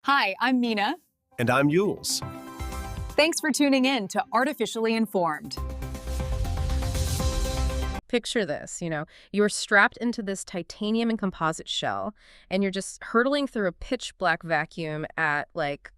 Hi, I'm Mina. And I'm Yules. Thanks for tuning in to Artificially Informed. Picture this, you're strapped into this titanium and composite shell, and you're just hurtling through a pitch black vacuum at like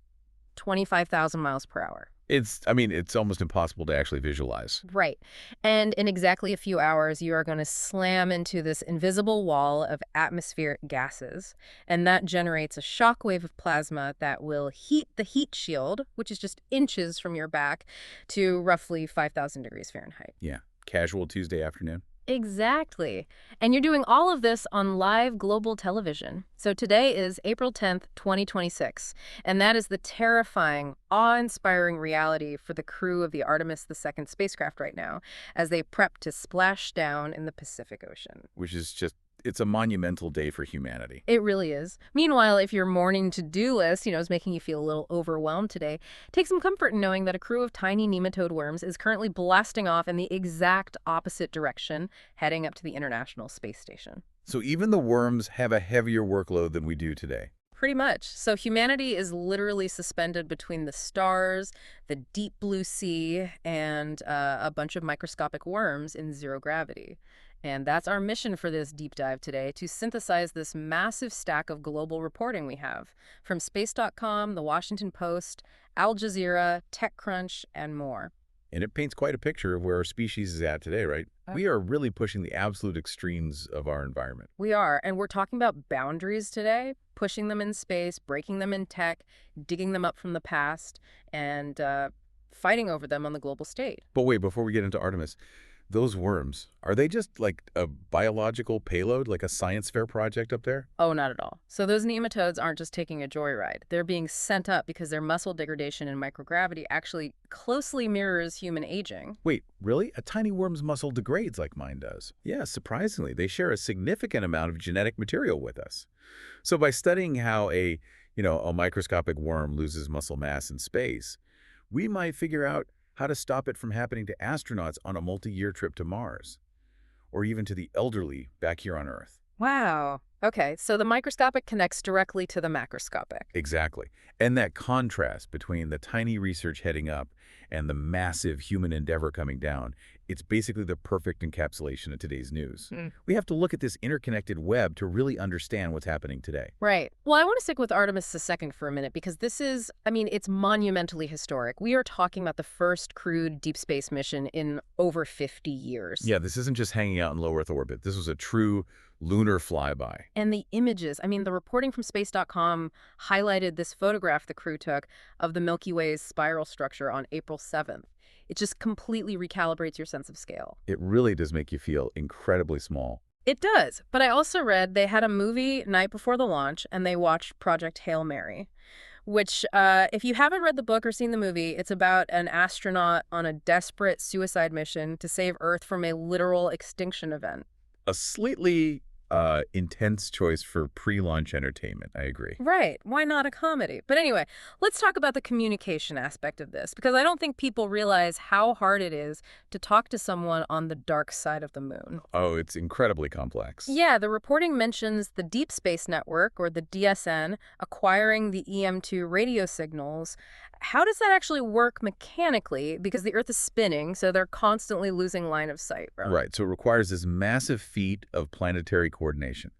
25,000 miles per hour. It's almost impossible to actually visualize. Right. And in exactly a few hours, you are going to slam into this invisible wall of atmospheric gases, and that generates a shock wave of plasma that will heat the heat shield, which is just inches from your back, to roughly 5,000 degrees Fahrenheit. Yeah. Casual Tuesday afternoon. Exactly. And you're doing all of this on live global television. So today is April 10th, 2026, and that is the terrifying, awe-inspiring reality for the crew of the Artemis II spacecraft right now as they prep to splash down in the Pacific Ocean. Which is it's a monumental day for humanity. It really is. Meanwhile, if your morning to-do list, is making you feel a little overwhelmed today, take some comfort in knowing that a crew of tiny nematode worms is currently blasting off in the exact opposite direction, heading up to the International Space Station. So even the worms have a heavier workload than we do today. Pretty much. So humanity is literally suspended between the stars, the deep blue sea, and a bunch of microscopic worms in zero gravity. And that's our mission for this deep dive today, to synthesize this massive stack of global reporting we have from Space.com, The Washington Post, Al Jazeera, TechCrunch, and more. And it paints quite a picture of where our species is at today, right? We are really pushing the absolute extremes of our environment. We are, and we're talking about boundaries today, pushing them in space, breaking them in tech, digging them up from the past, and fighting over them on the global stage. But wait, before we get into Artemis, those worms, are they just like a biological payload, like a science fair project up there? Oh, not at all. So those nematodes aren't just taking a joyride. They're being sent up because their muscle degradation in microgravity actually closely mirrors human aging. Wait, really? A tiny worm's muscle degrades like mine does? Yeah, surprisingly, they share a significant amount of genetic material with us. So by studying how a microscopic worm loses muscle mass in space, we might figure out how to stop it from happening to astronauts on a multi-year trip to Mars, or even to the elderly back here on Earth. Wow. Okay, so the microscopic connects directly to the macroscopic. Exactly. And that contrast between the tiny research heading up and the massive human endeavor coming down, it's basically the perfect encapsulation of today's news. We have to look at this interconnected web to really understand what's happening today. Right. Well, I want to stick with Artemis II for a minute because this is, it's monumentally historic. We are talking about the first crewed deep space mission in over 50 years. Yeah, this isn't just hanging out in low Earth orbit. This was a true lunar flyby. And the images, the reporting from Space.com highlighted this photograph the crew took of the Milky Way's spiral structure on April 7th. It just completely recalibrates your sense of scale. It really does make you feel incredibly small. It does. But I also read they had a movie night before the launch, and they watched Project Hail Mary, which, if you haven't read the book or seen the movie, it's about an astronaut on a desperate suicide mission to save Earth from a literal extinction event. A slightly intense choice for pre-launch entertainment. I agree. Right. Why not a comedy? But anyway, let's talk about the communication aspect of this, because I don't think people realize how hard it is to talk to someone on the dark side of the moon. Oh, it's incredibly complex. Yeah, the reporting mentions the Deep Space Network, or the DSN, acquiring the EM2 radio signals. How does that actually work mechanically? Because the Earth is spinning, so they're constantly losing line of sight. Right. So it requires this massive feat of planetary coordination.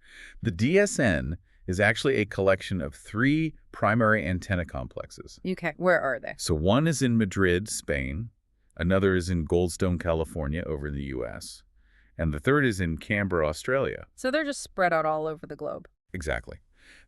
The DSN is actually a collection of 3 primary antenna complexes. Okay, where are they? So one is in Madrid, Spain. Another is in Goldstone, California, over in the U.S. And the third is in Canberra, Australia. So they're just spread out all over the globe. Exactly.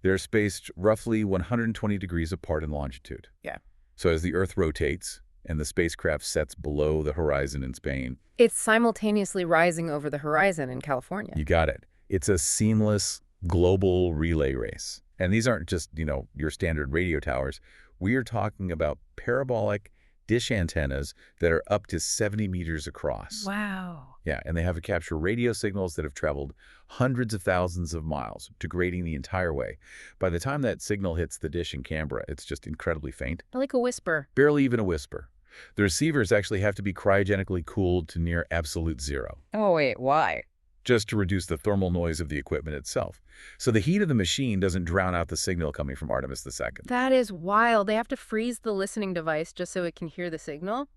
They're spaced roughly 120 degrees apart in longitude. Yeah. So as the Earth rotates and the spacecraft sets below the horizon in Spain, it's simultaneously rising over the horizon in California. You got it. It's a seamless global relay race. And these aren't just, your standard radio towers. We are talking about parabolic dish antennas that are up to 70 meters across. Wow. Yeah, and they have to capture radio signals that have traveled hundreds of thousands of miles, degrading the entire way. By the time that signal hits the dish in Canberra, it's just incredibly faint. Like a whisper. Barely even a whisper. The receivers actually have to be cryogenically cooled to near absolute zero. Oh, wait, why? just to reduce the thermal noise of the equipment itself. So the heat of the machine doesn't drown out the signal coming from Artemis II. That is wild. They have to freeze the listening device just so it can hear the signal?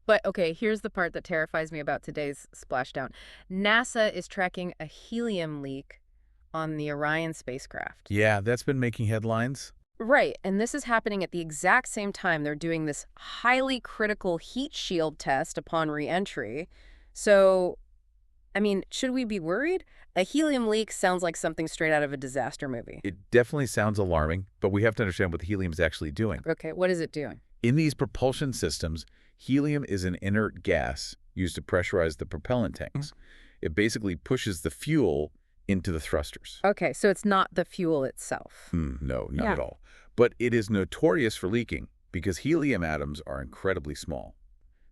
But okay, here's the part that terrifies me about today's splashdown. NASA is tracking a helium leak on the Orion spacecraft. Yeah, that's been making headlines. Right, and this is happening at the exact same time they're doing this highly critical heat shield test upon reentry. So, I mean, should we be worried? A helium leak sounds like something straight out of a disaster movie. It definitely sounds alarming, but we have to understand what the helium is actually doing. Okay, what is it doing? In these propulsion systems, helium is an inert gas used to pressurize the propellant tanks. It basically pushes the fuel into the thrusters. Okay, so it's not the fuel itself. No, not at all. But it is notorious for leaking because helium atoms are incredibly small.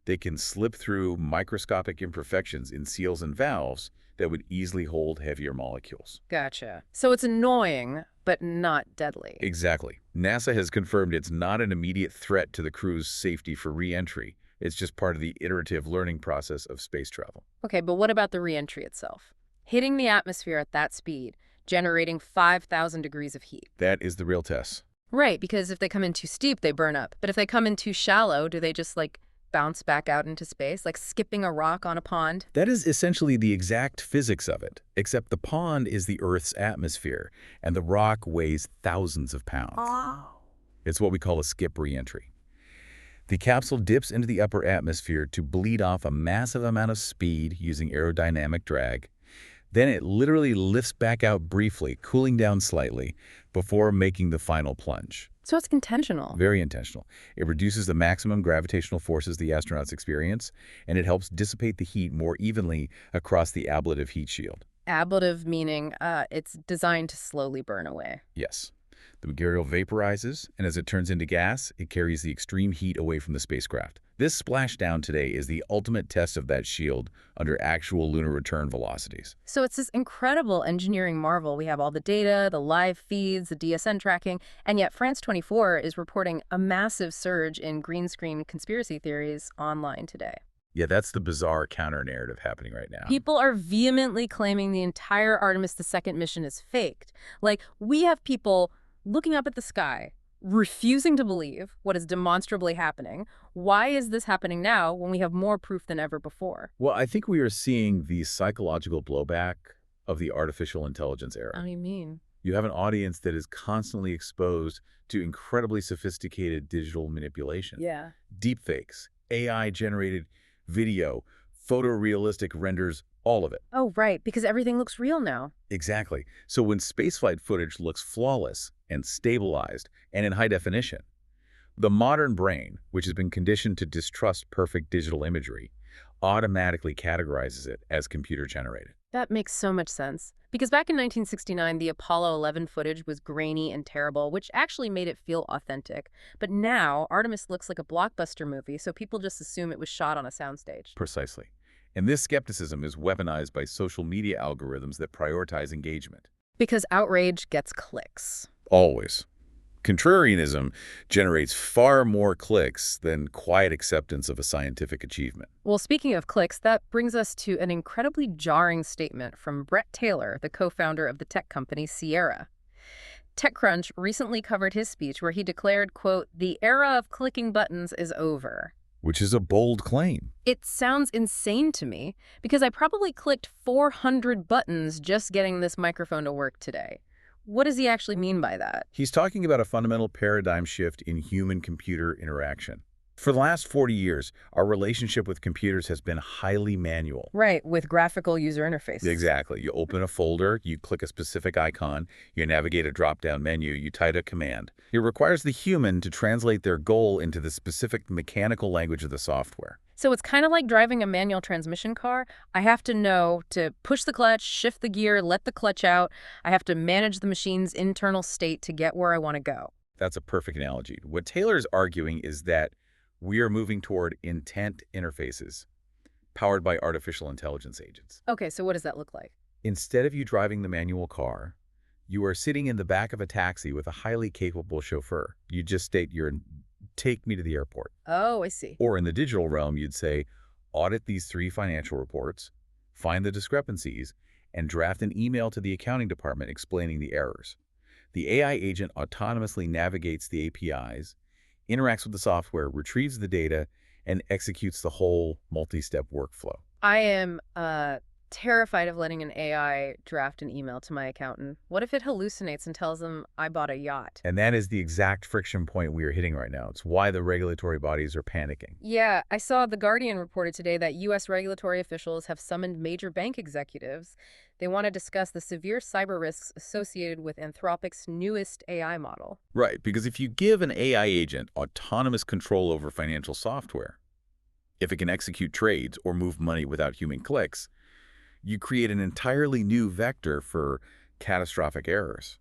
They can slip through microscopic imperfections in seals and valves that would easily hold heavier molecules. Gotcha. So it's annoying, but not deadly. Exactly. NASA has confirmed it's not an immediate threat to the crew's safety for re-entry. It's just part of the iterative learning process of space travel. Okay, but what about the re-entry itself? Hitting the atmosphere at that speed, generating 5,000 degrees of heat. That is the real test. Right, because if they come in too steep, they burn up. But if they come in too shallow, do they just, bounce back out into space, like skipping a rock on a pond? That is essentially the exact physics of it, except the pond is the Earth's atmosphere, and the rock weighs thousands of pounds. Oh. It's what we call a skip re-entry. The capsule dips into the upper atmosphere to bleed off a massive amount of speed using aerodynamic drag. Then it literally lifts back out briefly, cooling down slightly, before making the final plunge. So it's intentional. Very intentional. It reduces the maximum gravitational forces the astronauts experience, and it helps dissipate the heat more evenly across the ablative heat shield. Ablative meaning it's designed to slowly burn away. Yes. The material vaporizes, and as it turns into gas, it carries the extreme heat away from the spacecraft. This splashdown today is the ultimate test of that shield under actual lunar return velocities. So it's this incredible engineering marvel. We have all the data, the live feeds, the DSN tracking, and yet France 24 is reporting a massive surge in green screen conspiracy theories online today. Yeah, that's the bizarre counter-narrative happening right now. People are vehemently claiming the entire Artemis II mission is faked. We have people looking up at the sky, refusing to believe what is demonstrably happening. Why is this happening now when we have more proof than ever before? Well, I think we are seeing the psychological blowback of the artificial intelligence era. What do you mean? You have an audience that is constantly exposed to incredibly sophisticated digital manipulation. Yeah. Deepfakes, AI-generated video, photorealistic renders, all of it. Oh, right, because everything looks real now. Exactly. So when spaceflight footage looks flawless and stabilized and in high definition, the modern brain, which has been conditioned to distrust perfect digital imagery, automatically categorizes it as computer-generated. That makes so much sense. Because back in 1969, the Apollo 11 footage was grainy and terrible, which actually made it feel authentic. But now, Artemis looks like a blockbuster movie, so people just assume it was shot on a soundstage. Precisely. And this skepticism is weaponized by social media algorithms that prioritize engagement. Because outrage gets clicks. Always. Contrarianism generates far more clicks than quiet acceptance of a scientific achievement. Well, speaking of clicks, that brings us to an incredibly jarring statement from Brett Taylor, the co-founder of the tech company Sierra. TechCrunch recently covered his speech where he declared, quote, "The era of clicking buttons is over." Which is a bold claim. It sounds insane to me because I probably clicked 400 buttons just getting this microphone to work today. What does he actually mean by that? He's talking about a fundamental paradigm shift in human-computer interaction. For the last 40 years, our relationship with computers has been highly manual. Right, with graphical user interfaces. Exactly. You open a folder, you click a specific icon, you navigate a drop-down menu, you type a command. It requires the human to translate their goal into the specific mechanical language of the software. So it's kind of like driving a manual transmission car. I have to know to push the clutch, shift the gear, let the clutch out. I have to manage the machine's internal state to get where I want to go. That's a perfect analogy. What Taylor is arguing is that we are moving toward intent interfaces powered by artificial intelligence agents. Okay, so what does that look like? Instead of you driving the manual car, you are sitting in the back of a taxi with a highly capable chauffeur. You just state take me to the airport. Oh, I see. Or in the digital realm, you'd say, audit these 3 financial reports, find the discrepancies, and draft an email to the accounting department explaining the errors. The AI agent autonomously navigates the APIs, interacts with the software, retrieves the data, and executes the whole multi-step workflow. I am terrified of letting an AI draft an email to my accountant. What if it hallucinates and tells them I bought a yacht? And that is the exact friction point we are hitting right now. It's why the regulatory bodies are panicking. Yeah, I saw The Guardian reported today that U.S. regulatory officials have summoned major bank executives. They want to discuss the severe cyber risks associated with Anthropic's newest AI model. Right, because if you give an AI agent autonomous control over financial software, if it can execute trades or move money without human clicks, you create an entirely new vector for catastrophic errors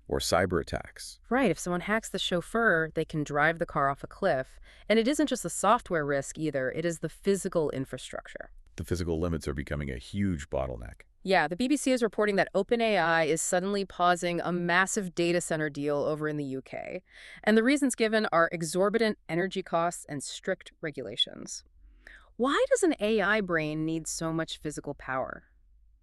or cyber attacks. Right, if someone hacks the chauffeur, they can drive the car off a cliff. And it isn't just the software risk either, it is the physical infrastructure. The physical limits are becoming a huge bottleneck. Yeah, the BBC is reporting that OpenAI is suddenly pausing a massive data center deal over in the UK. And the reasons given are exorbitant energy costs and strict regulations. Why does an AI brain need so much physical power?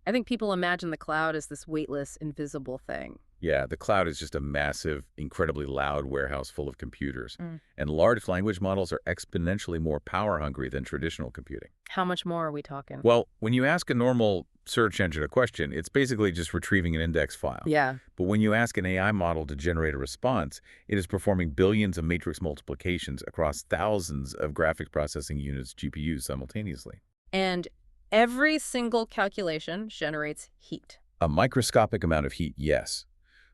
I think people imagine the cloud as this weightless, invisible thing. Yeah, the cloud is just a massive, incredibly loud warehouse full of computers. And large language models are exponentially more power-hungry than traditional computing. How much more are we talking? Well, when you ask a normal search engine a question, it's basically just retrieving an index file. Yeah. But when you ask an AI model to generate a response, it is performing billions of matrix multiplications across thousands of graphics processing units, GPUs, simultaneously. And every single calculation generates heat. A microscopic amount of heat, yes.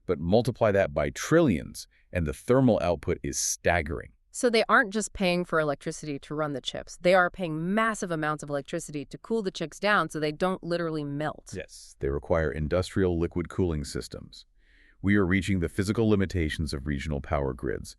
But multiply that by trillions, and the thermal output is staggering. So they aren't just paying for electricity to run the chips. They are paying massive amounts of electricity to cool the chips down so they don't literally melt. Yes. They require industrial liquid cooling systems. We are reaching the physical limitations of regional power grids.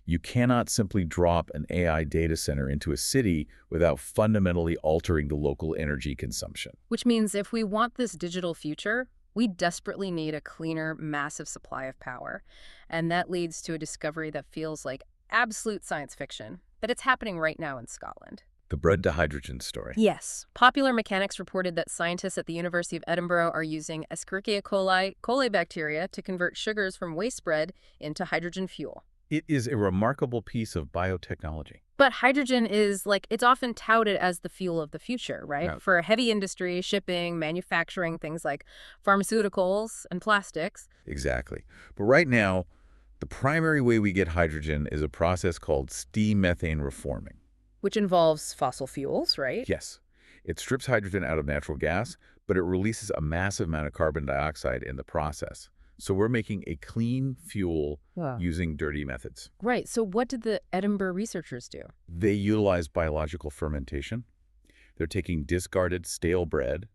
You cannot simply drop an AI data center into a city without fundamentally altering the local energy consumption. Which means if we want this digital future, we desperately need a cleaner, massive supply of power. And that leads to a discovery that feels like absolute science fiction, but it's happening right now in Scotland. The bread to hydrogen story. Yes. Popular Mechanics reported that scientists at the University of Edinburgh are using Escherichia coli bacteria to convert sugars from waste bread into hydrogen fuel. It is a remarkable piece of biotechnology. But hydrogen is, it's often touted as the fuel of the future, right? Yeah. For heavy industry, shipping, manufacturing, things like pharmaceuticals and plastics. Exactly. But right now, the primary way we get hydrogen is a process called steam methane reforming. Which involves fossil fuels, right? Yes. It strips hydrogen out of natural gas, but it releases a massive amount of carbon dioxide in the process. So we're making a clean fuel using dirty methods. Right. So what did the Edinburgh researchers do? They utilize biological fermentation. They're taking discarded stale bread,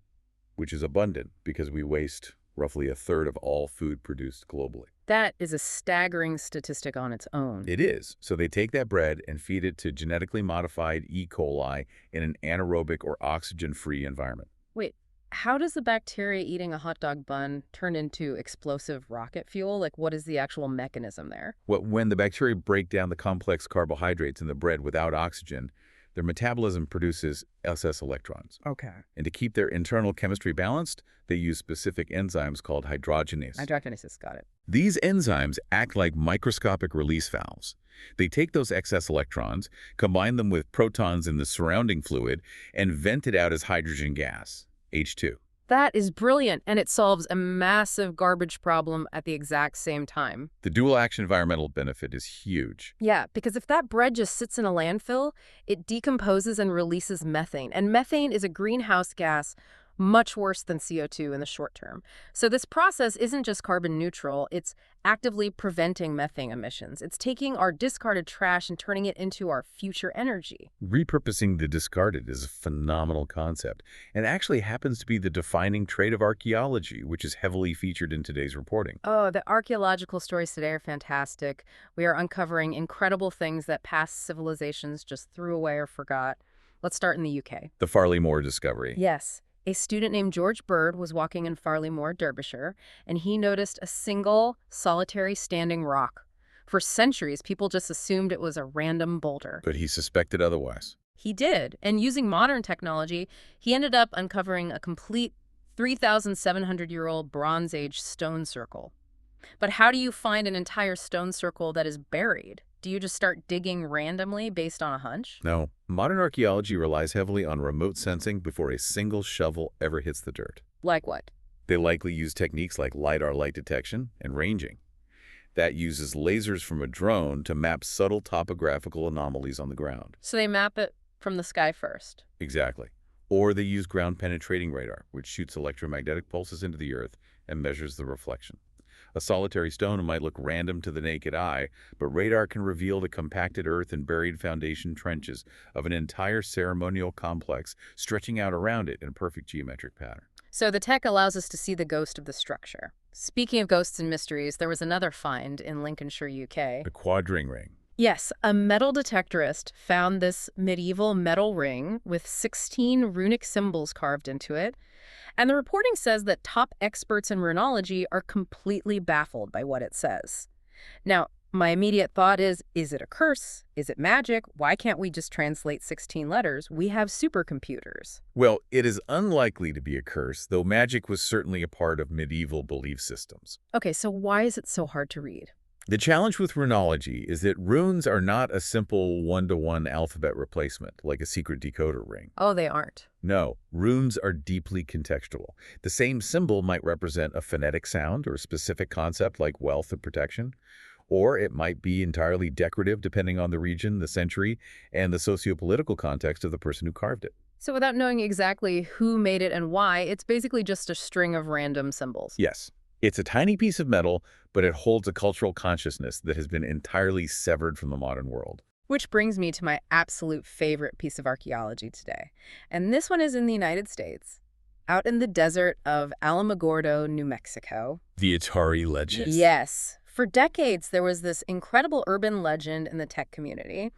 which is abundant because we waste roughly a third of all food produced globally. That is a staggering statistic on its own. It is. So they take that bread and feed it to genetically modified E. coli in an anaerobic or oxygen-free environment. Wait, how does the bacteria eating a hot dog bun turn into explosive rocket fuel? What is the actual mechanism there? When the bacteria break down the complex carbohydrates in the bread without oxygen, their metabolism produces excess electrons. Okay. And to keep their internal chemistry balanced, they use specific enzymes called hydrogenase. Hydrogenases, got it. These enzymes act like microscopic release valves. They take those excess electrons, combine them with protons in the surrounding fluid, and vent it out as hydrogen gas, H2. That is brilliant, and it solves a massive garbage problem at the exact same time. The dual-action environmental benefit is huge. Yeah, because if that bread just sits in a landfill, it decomposes and releases methane. And methane is a greenhouse gas much worse than CO2 in the short term. So this process isn't just carbon neutral, it's actively preventing methane emissions. It's taking our discarded trash and turning it into our future energy. Repurposing the discarded is a phenomenal concept and actually happens to be the defining trait of archaeology, which is heavily featured in today's reporting. Oh, the archaeological stories today are fantastic. We are uncovering incredible things that past civilizations just threw away or forgot. Let's start in the UK. The Farley Moor discovery. Yes. A student named George Bird was walking in Farley Moor, Derbyshire, and he noticed a single, solitary standing rock. For centuries, people just assumed it was a random boulder. But he suspected otherwise. He did, and using modern technology, he ended up uncovering a complete 3,700-year-old Bronze Age stone circle. But how do you find an entire stone circle that is buried? Do you just start digging randomly based on a hunch? No, modern archaeology relies heavily on remote sensing before a single shovel ever hits the dirt. Like what? They likely use techniques like LiDAR light detection and ranging. That uses lasers from a drone to map subtle topographical anomalies on the ground. So they map it from the sky first. Exactly. Or they use ground-penetrating radar, which shoots electromagnetic pulses into the earth and measures the reflection. A solitary stone might look random to the naked eye, but radar can reveal the compacted earth and buried foundation trenches of an entire ceremonial complex stretching out around it in a perfect geometric pattern. So the tech allows us to see the ghost of the structure. Speaking of ghosts and mysteries, there was another find in Lincolnshire, UK. The quadring ring. Yes, a metal detectorist found this medieval metal ring with 16 runic symbols carved into it. And the reporting says that top experts in runology are completely baffled by what it says. Now, my immediate thought is it a curse? Is it magic? Why can't we just translate 16 letters? We have supercomputers. Well, it is unlikely to be a curse, though magic was certainly a part of medieval belief systems. Okay, so why is it so hard to read? The challenge with runology is that runes are not a simple one-to-one alphabet replacement, like a secret decoder ring. Oh, they aren't. No, runes are deeply contextual. The same symbol might represent a phonetic sound or a specific concept like wealth and protection, or it might be entirely decorative depending on the region, the century, and the socio-political context of the person who carved it. So without knowing exactly who made it and why, it's basically just a string of random symbols. Yes, it's a tiny piece of metal, but it holds a cultural consciousness that has been entirely severed from the modern world. Which brings me to my absolute favorite piece of archaeology today. And this one is in the United States, out in the desert of Alamogordo, New Mexico. The Atari legend. Yes. For decades, there was this incredible urban legend in the tech community.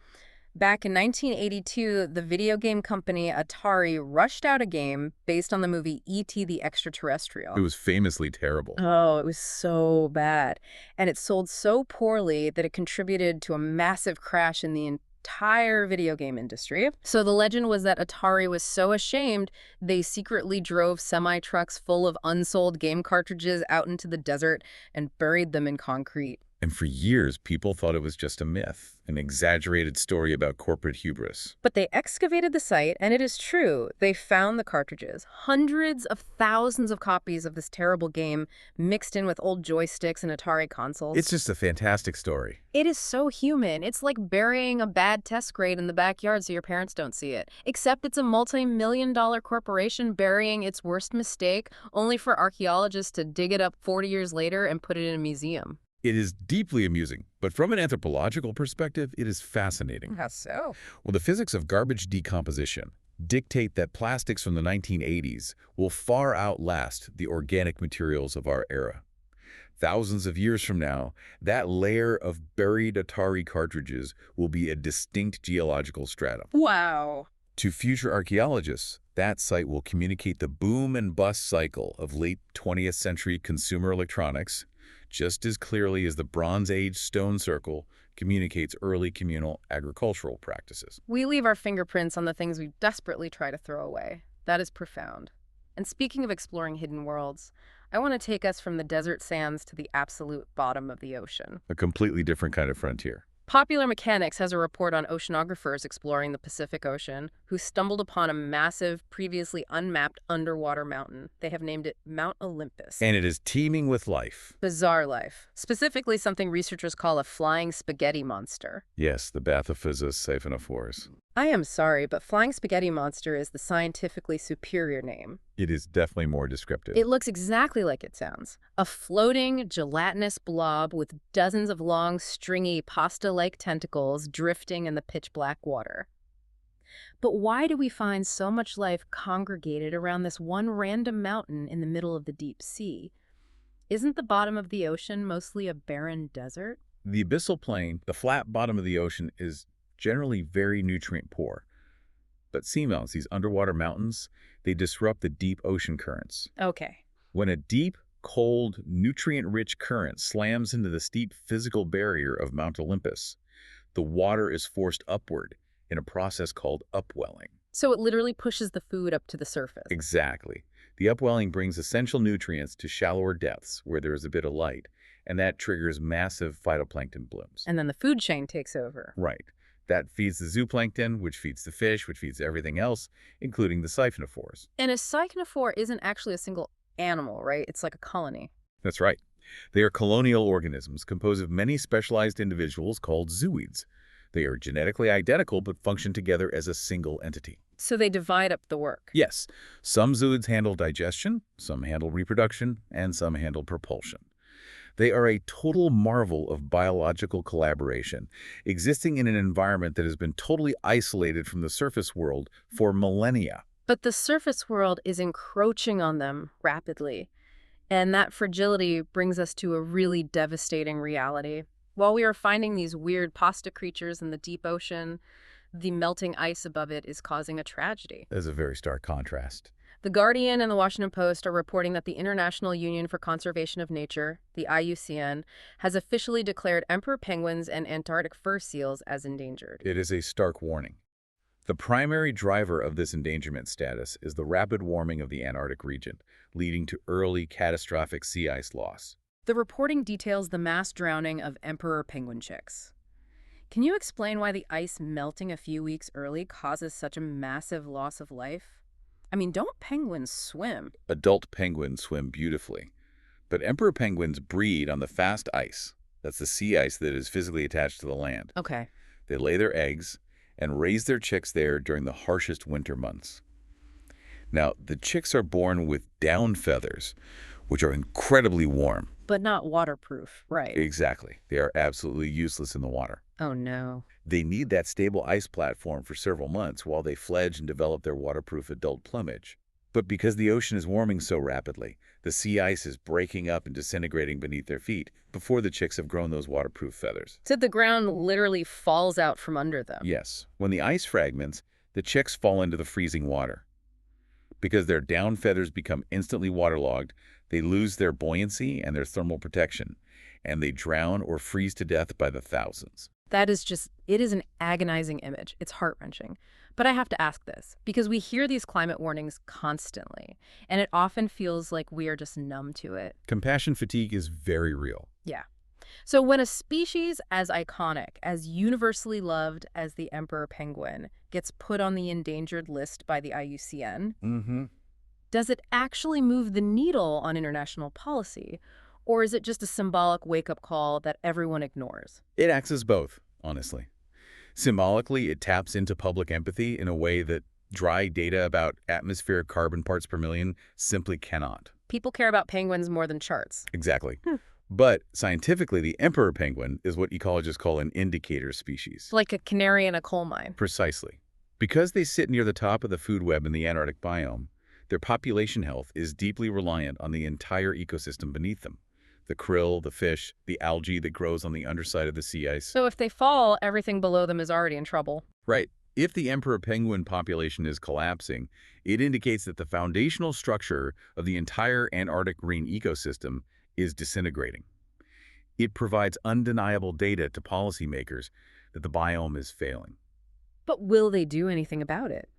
Back in 1982, the video game company Atari rushed out a game based on the movie E.T. the Extraterrestrial. It was famously terrible. Oh, it was so bad. And it sold so poorly that it contributed to a massive crash in the entire video game industry. So the legend was that Atari was so ashamed, they secretly drove semi-trucks full of unsold game cartridges out into the desert and buried them in concrete. And for years, people thought it was just a myth, an exaggerated story about corporate hubris. But they excavated the site, and it is true. They found the cartridges. Hundreds of thousands of copies of this terrible game mixed in with old joysticks and Atari consoles. It's just a fantastic story. It is so human. It's like burying a bad test grade in the backyard so your parents don't see it. Except it's a multi-million-dollar corporation burying its worst mistake, only for archaeologists to dig it up 40 years later and put it in a museum. It is deeply amusing, but from an anthropological perspective, it is fascinating. How so? Well, the physics of garbage decomposition dictate that plastics from the 1980s will far outlast the organic materials of our era. Thousands of years from now, that layer of buried Atari cartridges will be a distinct geological stratum. Wow. To future archaeologists, that site will communicate the boom and bust cycle of late 20th century consumer electronics, just as clearly as the Bronze Age stone circle communicates early communal agricultural practices. We leave our fingerprints on the things we desperately try to throw away. That is profound. And speaking of exploring hidden worlds, I want to take us from the desert sands to the absolute bottom of the ocean. A completely different kind of frontier. Popular Mechanics has a report on oceanographers exploring the Pacific Ocean who stumbled upon a massive, previously unmapped underwater mountain. They have named it Mount Olympus. And it is teeming with life. Bizarre life. Specifically something researchers call a flying spaghetti monster. Yes, the Bathyphysis siphonophores. I am sorry, but flying spaghetti monster is the scientifically superior name. It is definitely more descriptive. It looks exactly like it sounds. A floating, gelatinous blob with dozens of long, stringy, pasta-like tentacles drifting in the pitch-black water. But why do we find so much life congregated around this one random mountain in the middle of the deep sea? Isn't the bottom of the ocean mostly a barren desert? The abyssal plain, the flat bottom of the ocean, is generally very nutrient poor. But seamounts, these underwater mountains, they disrupt the deep ocean currents. Okay. When a deep, cold, nutrient-rich current slams into the steep physical barrier of Mount Olympus, the water is forced upward, in a process called upwelling. So it literally pushes the food up to the surface. Exactly. The upwelling brings essential nutrients to shallower depths where there is a bit of light, and that triggers massive phytoplankton blooms. And then the food chain takes over. Right. That feeds the zooplankton, which feeds the fish, which feeds everything else, including the siphonophores. And a siphonophore isn't actually a single animal, right? It's like a colony. That's right. They are colonial organisms composed of many specialized individuals called zooids. They are genetically identical but function together as a single entity. So they divide up the work. Yes, some zooids handle digestion, some handle reproduction, and some handle propulsion. They are a total marvel of biological collaboration, existing in an environment that has been totally isolated from the surface world for millennia. But the surface world is encroaching on them rapidly. And that fragility brings us to a really devastating reality. While we are finding these weird pasta creatures in the deep ocean, the melting ice above it is causing a tragedy. There's a very stark contrast. The Guardian and the Washington Post are reporting that the International Union for Conservation of Nature, the IUCN, has officially declared emperor penguins and Antarctic fur seals as endangered. It is a stark warning. The primary driver of this endangerment status is the rapid warming of the Antarctic region, leading to early catastrophic sea ice loss. The reporting details the mass drowning of emperor penguin chicks. Can you explain why the ice melting a few weeks early causes such a massive loss of life? I mean, don't penguins swim? Adult penguins swim beautifully, but emperor penguins breed on the fast ice. That's the sea ice that is physically attached to the land. Okay. They lay their eggs and raise their chicks there during the harshest winter months. Now, the chicks are born with down feathers, which are incredibly warm. But not waterproof, right? Exactly. They are absolutely useless in the water. Oh, no. They need that stable ice platform for several months while they fledge and develop their waterproof adult plumage. But because the ocean is warming so rapidly, the sea ice is breaking up and disintegrating beneath their feet before the chicks have grown those waterproof feathers. So the ground literally falls out from under them. Yes. When the ice fragments, the chicks fall into the freezing water. Because their down feathers become instantly waterlogged, they lose their buoyancy and their thermal protection, and they drown or freeze to death by the thousands. That is just, it is an agonizing image. It's heart-wrenching. But I have to ask this, because we hear these climate warnings constantly, and it often feels like we are just numb to it. Compassion fatigue is very real. Yeah. So when a species as iconic, as universally loved as the emperor penguin gets put on the endangered list by the IUCN, does it actually move the needle on international policy? Or is it just a symbolic wake-up call that everyone ignores? It acts as both, honestly. Symbolically, it taps into public empathy in a way that dry data about atmospheric carbon parts per million simply cannot. People care about penguins more than charts. Exactly. But scientifically, the emperor penguin is what ecologists call an indicator species. Like a canary in a coal mine. Precisely. Because they sit near the top of the food web in the Antarctic biome, their population health is deeply reliant on the entire ecosystem beneath them. The krill, the fish, the algae that grows on the underside of the sea ice. So if they fall, everything below them is already in trouble. Right. If the emperor penguin population is collapsing, it indicates that the foundational structure of the entire Antarctic marine ecosystem is disintegrating. It provides undeniable data to policymakers that the biome is failing. But will they do anything about it?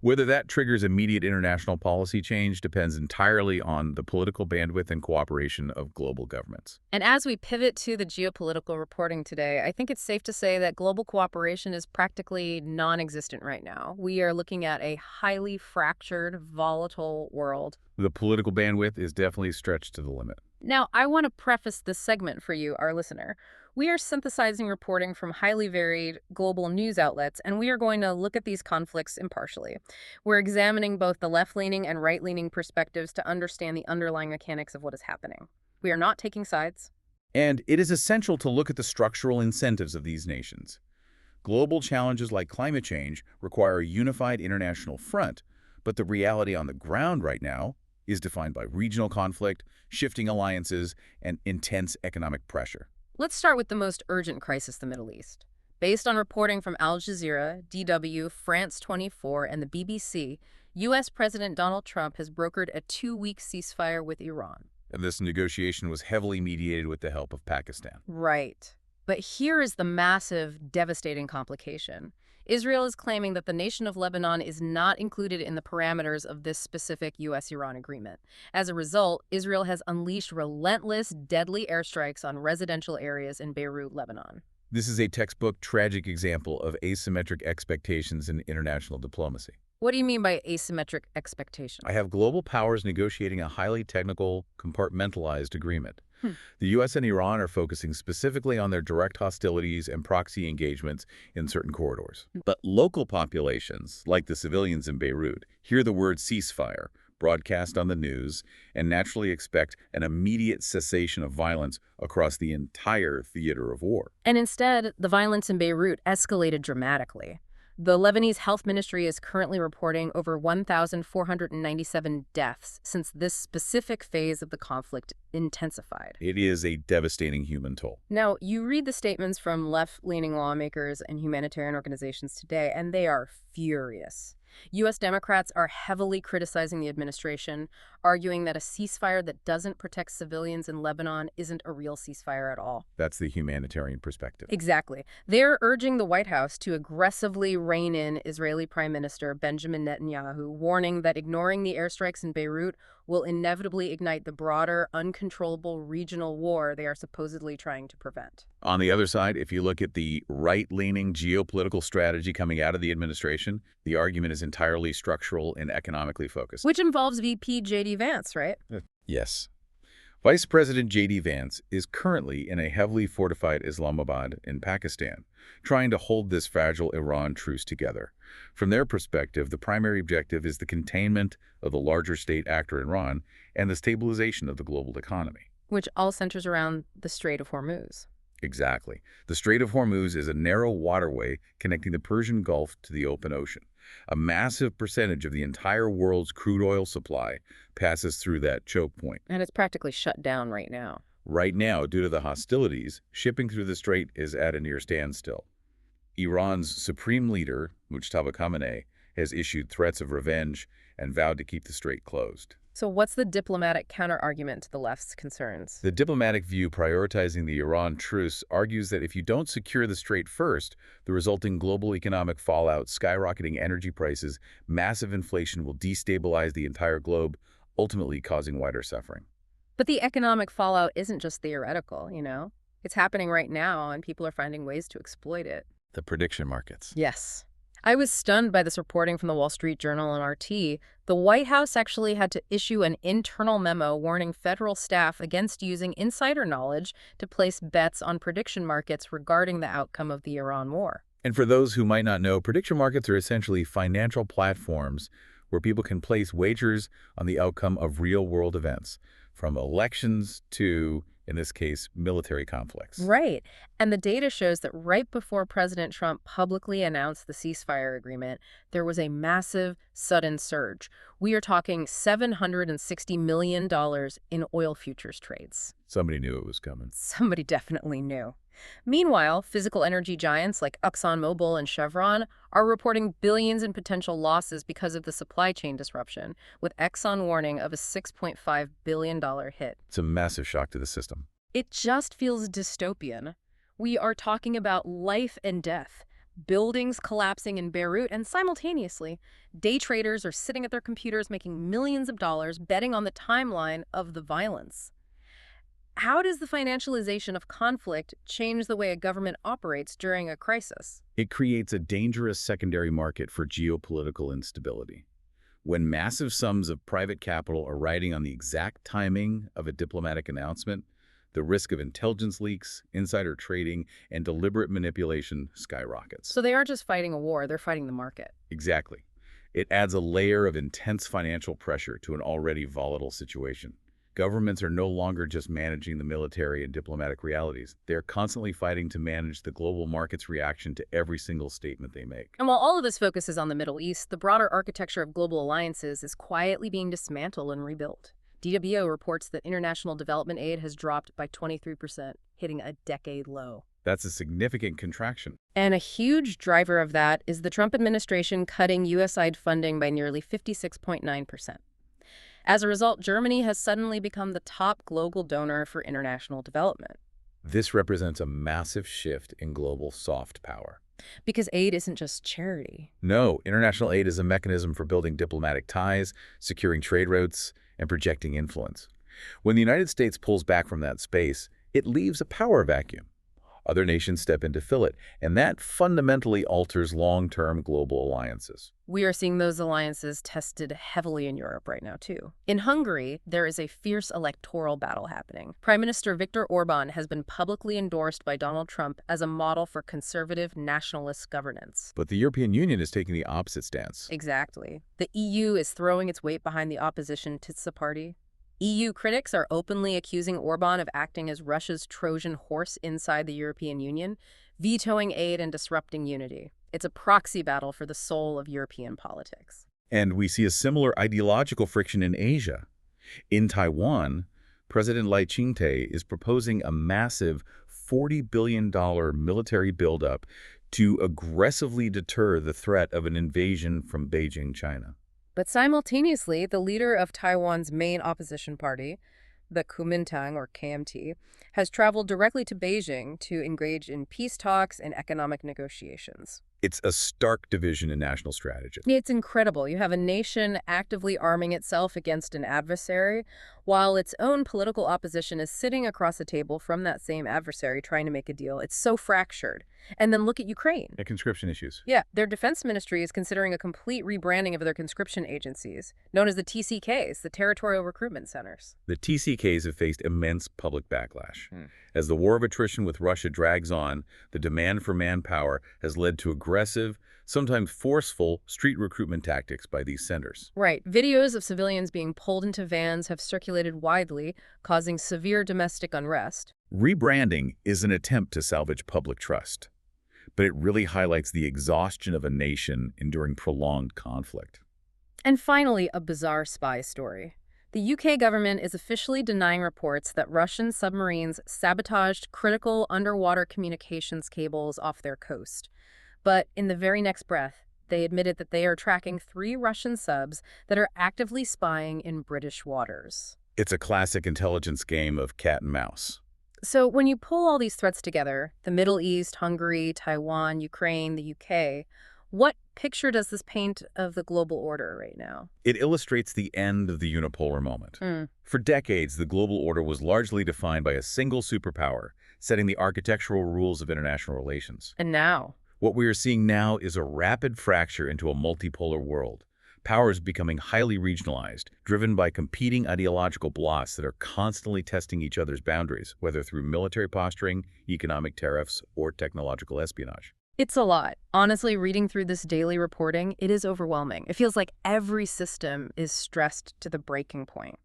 Whether that triggers immediate international policy change depends entirely on the political bandwidth and cooperation of global governments. And as we pivot to the geopolitical reporting today, I think it's safe to say that global cooperation is practically non-existent right now. We are looking at a highly fractured, volatile world. The political bandwidth is definitely stretched to the limit. Now, I want to preface this segment for you, our listener. We are synthesizing reporting from highly varied global news outlets, and we are going to look at these conflicts impartially. We're examining both the left-leaning and right-leaning perspectives to understand the underlying mechanics of what is happening. We are not taking sides. And it is essential to look at the structural incentives of these nations. Global challenges like climate change require a unified international front, but the reality on the ground right now is defined by regional conflict, shifting alliances, and intense economic pressure. Let's start with the most urgent crisis, the Middle East. Based on reporting from Al Jazeera, DW, France 24, and the BBC, U.S. President Donald Trump has brokered a 2-week ceasefire with Iran. And this negotiation was heavily mediated with the help of Pakistan. Right. But here is the massive, devastating complication. Israel is claiming that the nation of Lebanon is not included in the parameters of this specific U.S.-Iran agreement. As a result, Israel has unleashed relentless, deadly airstrikes on residential areas in Beirut, Lebanon. This is a textbook tragic example of asymmetric expectations in international diplomacy. What do you mean by asymmetric expectations? I have global powers negotiating a highly technical, compartmentalized agreement. The U.S. and Iran are focusing specifically on their direct hostilities and proxy engagements in certain corridors. But local populations, like the civilians in Beirut, hear the word ceasefire broadcast on the news and naturally expect an immediate cessation of violence across the entire theater of war. And instead, the violence in Beirut escalated dramatically. The Lebanese Health Ministry is currently reporting over 1,497 deaths since this specific phase of the conflict intensified. It is a devastating human toll. Now, you read the statements from left-leaning lawmakers and humanitarian organizations today, and they are furious. U.S. Democrats are heavily criticizing the administration, arguing that a ceasefire that doesn't protect civilians in Lebanon isn't a real ceasefire at all. That's the humanitarian perspective. Exactly. They're urging the White House to aggressively rein in Israeli Prime Minister Benjamin Netanyahu, warning that ignoring the airstrikes in Beirut will inevitably ignite the broader, uncontrollable regional war they are supposedly trying to prevent. On the other side, if you look at the right-leaning geopolitical strategy coming out of the administration, the argument is entirely structural and economically focused. Which involves VP J.D. Vance, right? Yes. Vice President J.D. Vance is currently in a heavily fortified Islamabad in Pakistan, trying to hold this fragile Iran truce together. From their perspective, the primary objective is the containment of the larger state actor Iran and the stabilization of the global economy. Which all centers around the Strait of Hormuz. Exactly. The Strait of Hormuz is a narrow waterway connecting the Persian Gulf to the open ocean. A massive percentage of the entire world's crude oil supply passes through that choke point. And it's practically shut down right now. Right now, due to the hostilities, shipping through the strait is at a near standstill. Iran's supreme leader, Mujtaba Khamenei, has issued threats of revenge and vowed to keep the strait closed. So what's the diplomatic counterargument to the left's concerns? The diplomatic view prioritizing the Iran truce argues that if you don't secure the strait first, the resulting global economic fallout, skyrocketing energy prices, massive inflation will destabilize the entire globe, ultimately causing wider suffering. But the economic fallout isn't just theoretical, you know? It's happening right now, and people are finding ways to exploit it. The prediction markets. Yes. I was stunned by this reporting from the Wall Street Journal and RT. The White House actually had to issue an internal memo warning federal staff against using insider knowledge to place bets on prediction markets regarding the outcome of the Iran war. And for those who might not know, prediction markets are essentially financial platforms where people can place wagers on the outcome of real-world events, from elections to, in this case, military conflicts. Right. And the data shows that right before President Trump publicly announced the ceasefire agreement, there was a massive, sudden surge. We are talking $760 million in oil futures trades. Somebody knew it was coming. Somebody definitely knew. Meanwhile, physical energy giants like ExxonMobil and Chevron are reporting billions in potential losses because of the supply chain disruption, with Exxon warning of a $6.5 billion hit. It's a massive shock to the system. It just feels dystopian. We are talking about life and death, buildings collapsing in Beirut, and simultaneously, day traders are sitting at their computers making millions of dollars betting on the timeline of the violence. How does the financialization of conflict change the way a government operates during a crisis? It creates a dangerous secondary market for geopolitical instability. When massive sums of private capital are riding on the exact timing of a diplomatic announcement, the risk of intelligence leaks, insider trading, and deliberate manipulation skyrockets. So they aren't just fighting a war, they're fighting the market. Exactly. It adds a layer of intense financial pressure to an already volatile situation. Governments are no longer just managing the military and diplomatic realities. They're constantly fighting to manage the global market's reaction to every single statement they make. And while all of this focuses on the Middle East, the broader architecture of global alliances is quietly being dismantled and rebuilt. DWO reports that international development aid has dropped by 23%, hitting a decade low. That's a significant contraction. And a huge driver of that is the Trump administration cutting USAID funding by nearly 56.9%. As a result, Germany has suddenly become the top global donor for international development. This represents a massive shift in global soft power. Because aid isn't just charity. No, international aid is a mechanism for building diplomatic ties, securing trade routes, and projecting influence. When the United States pulls back from that space, it leaves a power vacuum. Other nations step in to fill it, and that fundamentally alters long-term global alliances. We are seeing those alliances tested heavily in Europe right now, too. In Hungary, there is a fierce electoral battle happening. Prime Minister Viktor Orban has been publicly endorsed by Donald Trump as a model for conservative nationalist governance. But the European Union is taking the opposite stance. Exactly. The EU is throwing its weight behind the opposition Tisza party. EU critics are openly accusing Orban of acting as Russia's Trojan horse inside the European Union, vetoing aid and disrupting unity. It's a proxy battle for the soul of European politics. And we see a similar ideological friction in Asia. In Taiwan, President Lai Ching-te is proposing a massive $40 billion military buildup to aggressively deter the threat of an invasion from Beijing, China. But simultaneously, the leader of Taiwan's main opposition party, the Kuomintang, or KMT, has traveled directly to Beijing to engage in peace talks and economic negotiations. It's a stark division in national strategy. It's incredible. You have a nation actively arming itself against an adversary, while its own political opposition is sitting across a table from that same adversary trying to make a deal. It's so fractured. And then look at Ukraine. The conscription issues. Yeah, their defense ministry is considering a complete rebranding of their conscription agencies, known as the TCKs, the Territorial Recruitment Centers. The TCKs have faced immense public backlash. As the war of attrition with Russia drags on, the demand for manpower has led to aggressive, sometimes forceful, street recruitment tactics by these centers. Right. Videos of civilians being pulled into vans have circulated widely, causing severe domestic unrest. Rebranding is an attempt to salvage public trust, but it really highlights the exhaustion of a nation enduring prolonged conflict. And finally, a bizarre spy story. The UK government is officially denying reports that Russian submarines sabotaged critical underwater communications cables off their coast. But in the very next breath, they admitted that they are tracking 3 Russian subs that are actively spying in British waters. It's a classic intelligence game of cat and mouse. So when you pull all these threats together, the Middle East, Hungary, Taiwan, Ukraine, the UK, what picture does this paint of the global order right now? It illustrates the end of the unipolar moment. For decades, the global order was largely defined by a single superpower, setting the architectural rules of international relations. And now? What we are seeing now is a rapid fracture into a multipolar world. Powers becoming highly regionalized, driven by competing ideological blocs that are constantly testing each other's boundaries, whether through military posturing, economic tariffs, or technological espionage. It's a lot. Honestly, reading through this daily reporting, it is overwhelming. It feels like every system is stressed to the breaking point.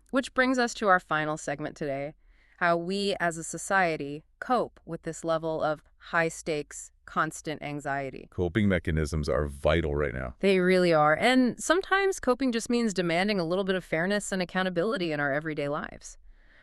Which brings us to our final segment today, how we as a society cope with this level of high-stakes, constant anxiety. Coping mechanisms are vital right now. They really are. And sometimes coping just means demanding a little bit of fairness and accountability in our everyday lives.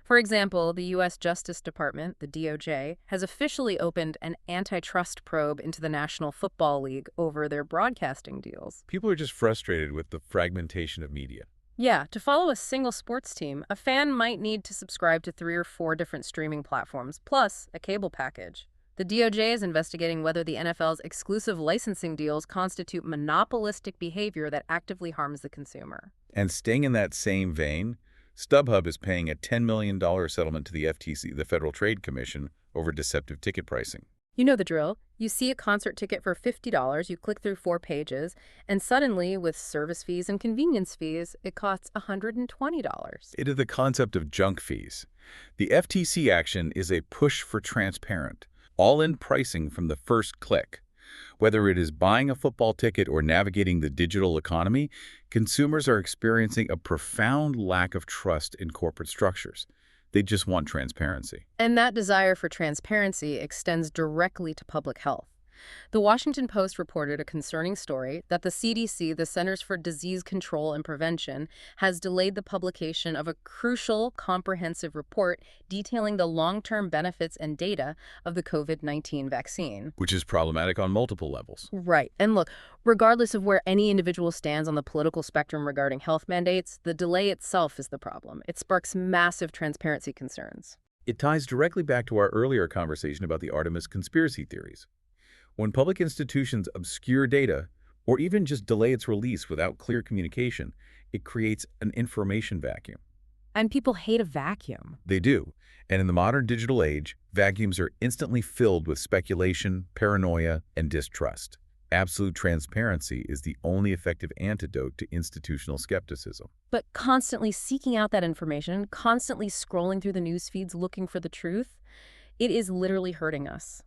For example, the U.S. Justice Department, the DOJ, has officially opened an antitrust probe into the National Football League over their broadcasting deals. People are just frustrated with the fragmentation of media. Yeah, to follow a single sports team, a fan might need to subscribe to 3 or 4 different streaming platforms, plus a cable package. The DOJ is investigating whether the NFL's exclusive licensing deals constitute monopolistic behavior that actively harms the consumer. And staying in that same vein, StubHub is paying a $10 million settlement to the FTC, the Federal Trade Commission, over deceptive ticket pricing. You know the drill. You see a concert ticket for $50, you click through 4 pages, and suddenly, with service fees and convenience fees, it costs $120. It is the concept of junk fees. The FTC action is a push for transparent, all-in pricing from the first click. Whether it is buying a football ticket or navigating the digital economy, consumers are experiencing a profound lack of trust in corporate structures. They just want transparency. And that desire for transparency extends directly to public health. The Washington Post reported a concerning story that the CDC, the Centers for Disease Control and Prevention, has delayed the publication of a crucial, comprehensive report detailing the long-term benefits and data of the COVID-19 vaccine. Which is problematic on multiple levels. Right. And look, regardless of where any individual stands on the political spectrum regarding health mandates, the delay itself is the problem. It sparks massive transparency concerns. It ties directly back to our earlier conversation about the Artemis conspiracy theories. When public institutions obscure data, or even just delay its release without clear communication, it creates an information vacuum. And people hate a vacuum. They do. And in the modern digital age, vacuums are instantly filled with speculation, paranoia, and distrust. Absolute transparency is the only effective antidote to institutional skepticism. But constantly seeking out that information, constantly scrolling through the news feeds looking for the truth, it is literally hurting us.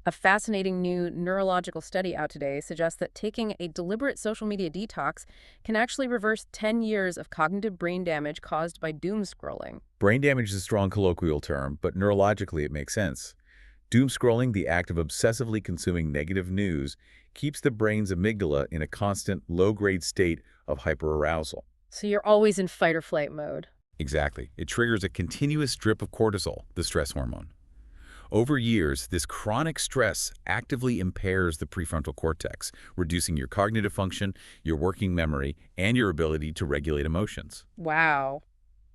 A fascinating new neurological study out today suggests that taking a deliberate social media detox can actually reverse 10 years of cognitive brain damage caused by doom scrolling. Brain damage is a strong colloquial term, but neurologically it makes sense. Doom scrolling, the act of obsessively consuming negative news, keeps the brain's amygdala in a constant, low-grade state of hyperarousal. So you're always in fight or flight mode. Exactly. It triggers a continuous drip of cortisol, the stress hormone. Over years, this chronic stress actively impairs the prefrontal cortex, reducing your cognitive function, your working memory, and your ability to regulate emotions. Wow.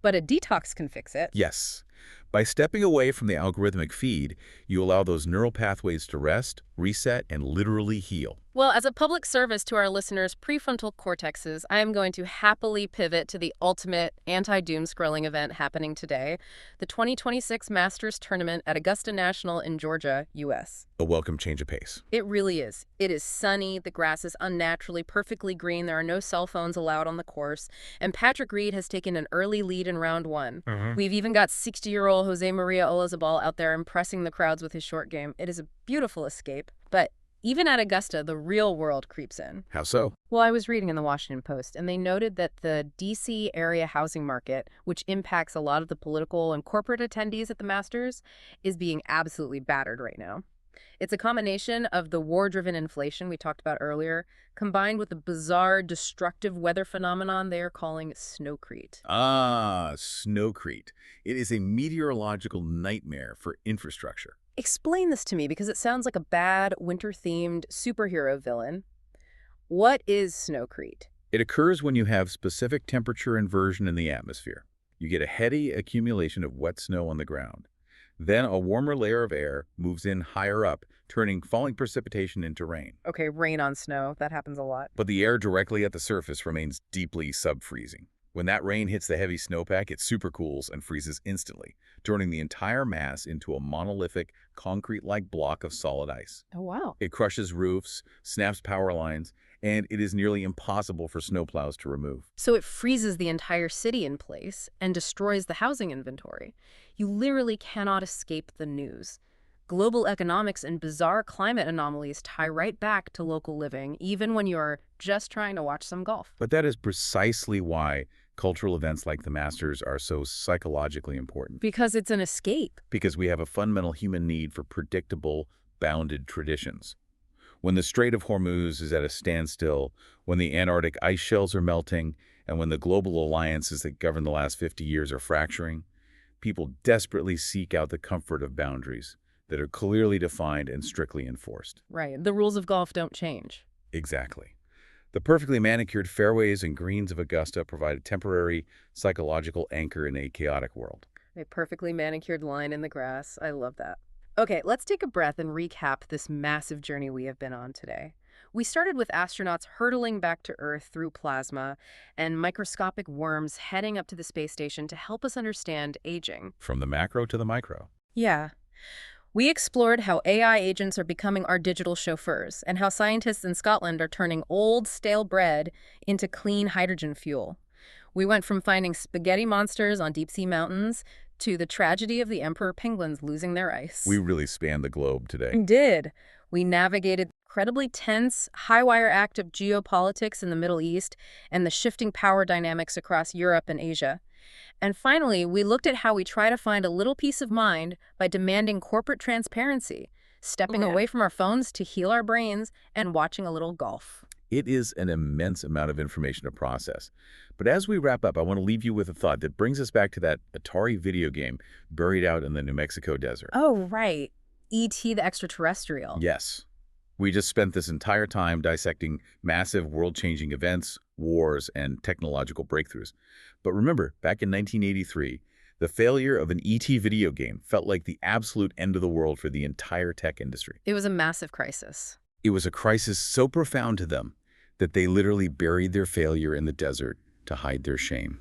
But a detox can fix it. Yes. By stepping away from the algorithmic feed, you allow those neural pathways to rest, reset, and literally heal. Well, as a public service to our listeners' prefrontal cortexes, I am going to happily pivot to the ultimate anti-doom scrolling event happening today, the 2026 Masters Tournament at Augusta National in Georgia, U.S. A welcome change of pace. It really is. It is sunny, the grass is unnaturally perfectly green, there are no cell phones allowed on the course, and Patrick Reed has taken an early lead in round one. We've even got 60-year-old Jose Maria Olazabal out there impressing the crowds with his short game. It is a beautiful escape, but even at Augusta, the real world creeps in. How so? Well, I was reading in the Washington Post, and they noted that the D.C. area housing market, which impacts a lot of the political and corporate attendees at the Masters, is being absolutely battered right now. It's a combination of the war-driven inflation we talked about earlier, combined with the bizarre, destructive weather phenomenon they are calling snowcrete. Ah, snowcrete. It is a meteorological nightmare for infrastructure. Explain this to me, because it sounds like a bad, winter-themed superhero villain. What is snowcrete? It occurs when you have specific temperature inversion in the atmosphere. You get a heady accumulation of wet snow on the ground. Then a warmer layer of air moves in higher up, turning falling precipitation into rain. Okay, rain on snow. That happens a lot. But the air directly at the surface remains deeply sub-freezing. When that rain hits the heavy snowpack, it supercools and freezes instantly, turning the entire mass into a monolithic, concrete-like block of solid ice. Oh, wow. It crushes roofs, snaps power lines, and it is nearly impossible for snowplows to remove. So it freezes the entire city in place and destroys the housing inventory. You literally cannot escape the news. Global economics and bizarre climate anomalies tie right back to local living, even when you're just trying to watch some golf. But that is precisely why cultural events like the Masters are so psychologically important. Because it's an escape. Because we have a fundamental human need for predictable, bounded traditions. When the Strait of Hormuz is at a standstill, when the Antarctic ice shelves are melting, and when the global alliances that govern the last 50 years are fracturing, people desperately seek out the comfort of boundaries that are clearly defined and strictly enforced. Right. The rules of golf don't change. Exactly. The perfectly manicured fairways and greens of Augusta provide a temporary psychological anchor in a chaotic world. A perfectly manicured line in the grass. I love that. Okay, let's take a breath and recap this massive journey we have been on today. We started with astronauts hurtling back to Earth through plasma and microscopic worms heading up to the space station to help us understand aging. From the macro to the micro. Yeah. We explored how AI agents are becoming our digital chauffeurs and how scientists in Scotland are turning old, stale bread into clean hydrogen fuel. We went from finding spaghetti monsters on deep-sea mountains to the tragedy of the emperor penguins losing their ice. We really spanned the globe today. We did. We navigated incredibly tense, high-wire act of geopolitics in the Middle East and the shifting power dynamics across Europe and Asia. And finally, we looked at how we try to find a little peace of mind by demanding corporate transparency, stepping away from our phones to heal our brains, and watching a little golf. It is an immense amount of information to process. But as we wrap up, I want to leave you with a thought that brings us back to that Atari video game buried out in the New Mexico desert. Oh, right. E.T. the Extraterrestrial. Yes. We just spent this entire time dissecting massive world-changing events, wars, and technological breakthroughs. But remember, back in 1983, The failure of an ET video game felt like the absolute end of the world for the entire tech industry. It was a massive crisis. It was a crisis so profound to them that they literally buried their failure in the desert to hide their shame.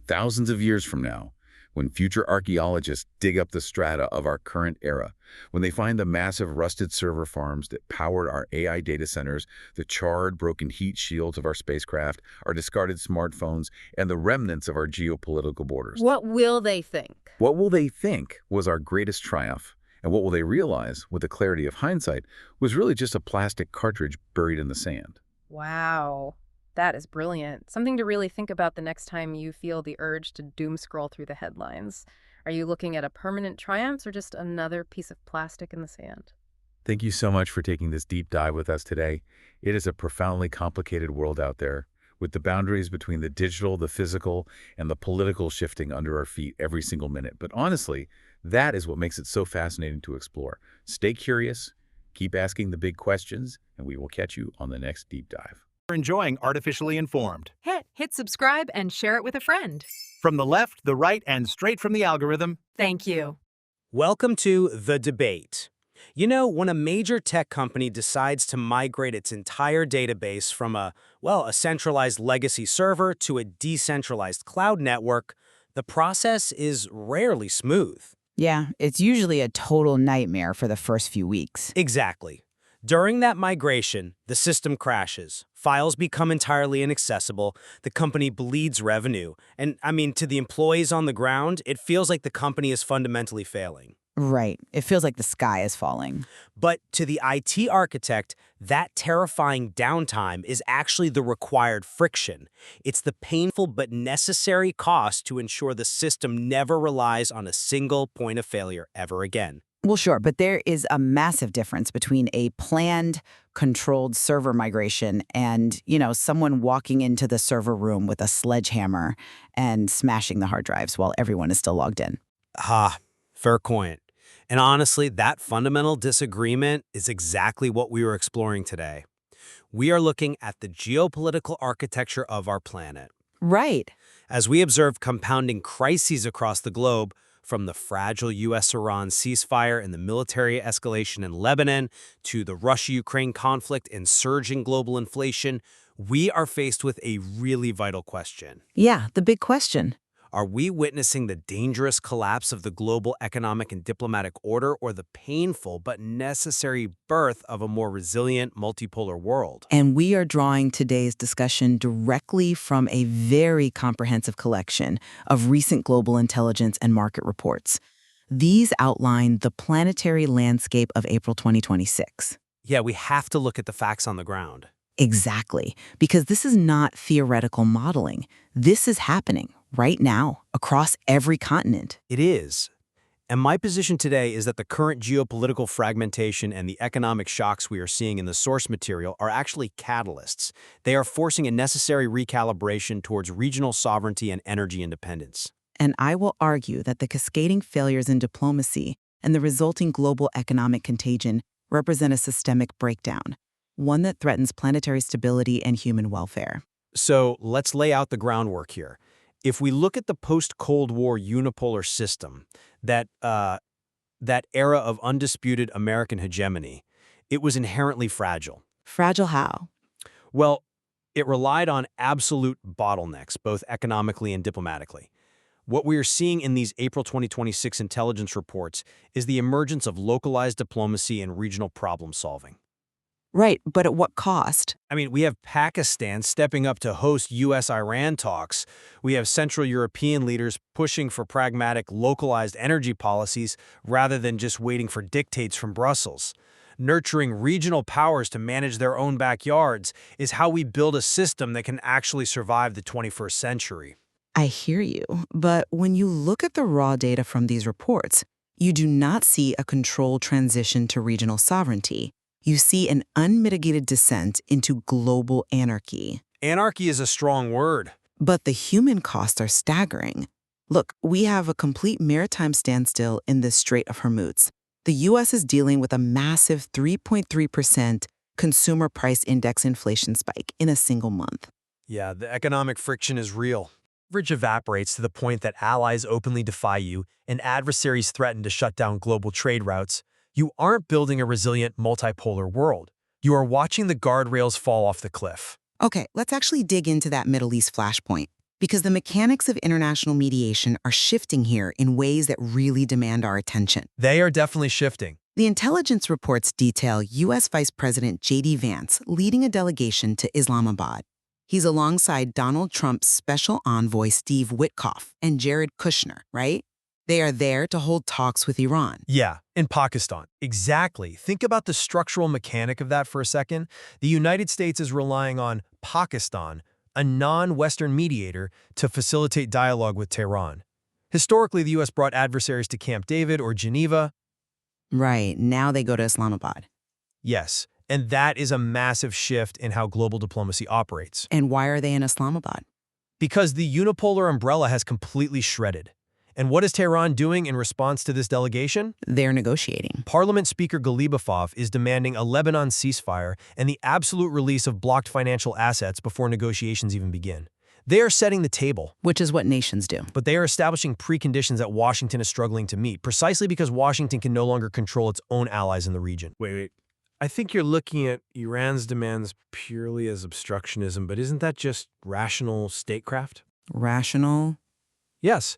Thousands of years from now, when future archaeologists dig up the strata of our current era, when they find the massive rusted server farms that powered our AI data centers, the charred, broken heat shields of our spacecraft, our discarded smartphones, and the remnants of our geopolitical borders. What will they think? What will they think was our greatest triumph? And what will they realize, with the clarity of hindsight, was really just a plastic cartridge buried in the sand? Wow. That is brilliant. Something to really think about the next time you feel the urge to doom scroll through the headlines. Are you looking at a permanent triumph or just another piece of plastic in the sand? Thank you so much for taking this deep dive with us today. It is a profoundly complicated world out there, with the boundaries between the digital, the physical, and the political shifting under our feet every single minute. But honestly, that is what makes it so fascinating to explore. Stay curious, keep asking the big questions, and we will catch you on the next deep dive. Enjoying Artificially Informed. Hit subscribe and share it with a friend. From the left, the right, and straight from the algorithm. Thank you. Welcome to The Debate. You know, when a major tech company decides to migrate its entire database from a centralized legacy server to a decentralized cloud network, the process is rarely smooth. Yeah, it's usually a total nightmare for the first few weeks. Exactly. During that migration, the system crashes, files become entirely inaccessible, the company bleeds revenue, and to the employees on the ground, it feels like the company is fundamentally failing. Right. It feels like the sky is falling. But to the IT architect, that terrifying downtime is actually the required friction. It's the painful but necessary cost to ensure the system never relies on a single point of failure ever again. Well, sure, but there is a massive difference between a planned, controlled server migration and, someone walking into the server room with a sledgehammer and smashing the hard drives while everyone is still logged in. Fair point. And honestly, that fundamental disagreement is exactly what we were exploring today. We are looking at the geopolitical architecture of our planet. Right. As we observe compounding crises across the globe, from the fragile U.S.-Iran ceasefire and the military escalation in Lebanon to the Russia-Ukraine conflict and surging global inflation, we are faced with a really vital question. Yeah, the big question. Are we witnessing the dangerous collapse of the global economic and diplomatic order or the painful but necessary birth of a more resilient multipolar world? And we are drawing today's discussion directly from a very comprehensive collection of recent global intelligence and market reports. These outline the planetary landscape of April 2026. Yeah, we have to look at the facts on the ground. Exactly, because this is not theoretical modeling. This is happening right now across every continent. It is. And my position today is that the current geopolitical fragmentation and the economic shocks we are seeing in the source material are actually catalysts. They are forcing a necessary recalibration towards regional sovereignty and energy independence. And I will argue that the cascading failures in diplomacy and the resulting global economic contagion represent a systemic breakdown, one that threatens planetary stability and human welfare. So let's lay out the groundwork here. If we look at the post-Cold War unipolar system, that era of undisputed American hegemony, it was inherently fragile. Fragile how? Well, it relied on absolute bottlenecks, both economically and diplomatically. What we are seeing in these April 2026 intelligence reports is the emergence of localized diplomacy and regional problem solving. Right, but at what cost? We have Pakistan stepping up to host U.S.-Iran talks. We have Central European leaders pushing for pragmatic, localized energy policies rather than just waiting for dictates from Brussels. Nurturing regional powers to manage their own backyards is how we build a system that can actually survive the 21st century. I hear you, but when you look at the raw data from these reports, you do not see a controlled transition to regional sovereignty. You see an unmitigated descent into global anarchy. Anarchy is a strong word. But the human costs are staggering. Look, we have a complete maritime standstill in the Strait of Hormuz. The U.S. is dealing with a massive 3.3% consumer price index inflation spike in a single month. Yeah, the economic friction is real. Leverage evaporates to the point that allies openly defy you and adversaries threaten to shut down global trade routes, you aren't building a resilient multipolar world. You are watching the guardrails fall off the cliff. Okay, let's actually dig into that Middle East flashpoint, because the mechanics of international mediation are shifting here in ways that really demand our attention. They are definitely shifting. The intelligence reports detail U.S. Vice President J.D. Vance leading a delegation to Islamabad. He's alongside Donald Trump's special envoy Steve Witkoff and Jared Kushner, right? They are there to hold talks with Iran. Yeah, in Pakistan. Exactly. Think about the structural mechanic of that for a second. The United States is relying on Pakistan, a non-Western mediator, to facilitate dialogue with Tehran. Historically, the U.S. brought adversaries to Camp David or Geneva. Right, now they go to Islamabad. Yes, and that is a massive shift in how global diplomacy operates. And why are they in Islamabad? Because the unipolar umbrella has completely shredded. And what is Tehran doing in response to this delegation? They're negotiating. Parliament Speaker Galibafov is demanding a Lebanon ceasefire and the absolute release of blocked financial assets before negotiations even begin. They are setting the table. Which is what nations do. But they are establishing preconditions that Washington is struggling to meet, precisely because Washington can no longer control its own allies in the region. Wait. I think you're looking at Iran's demands purely as obstructionism, but isn't that just rational statecraft? Rational? Yes.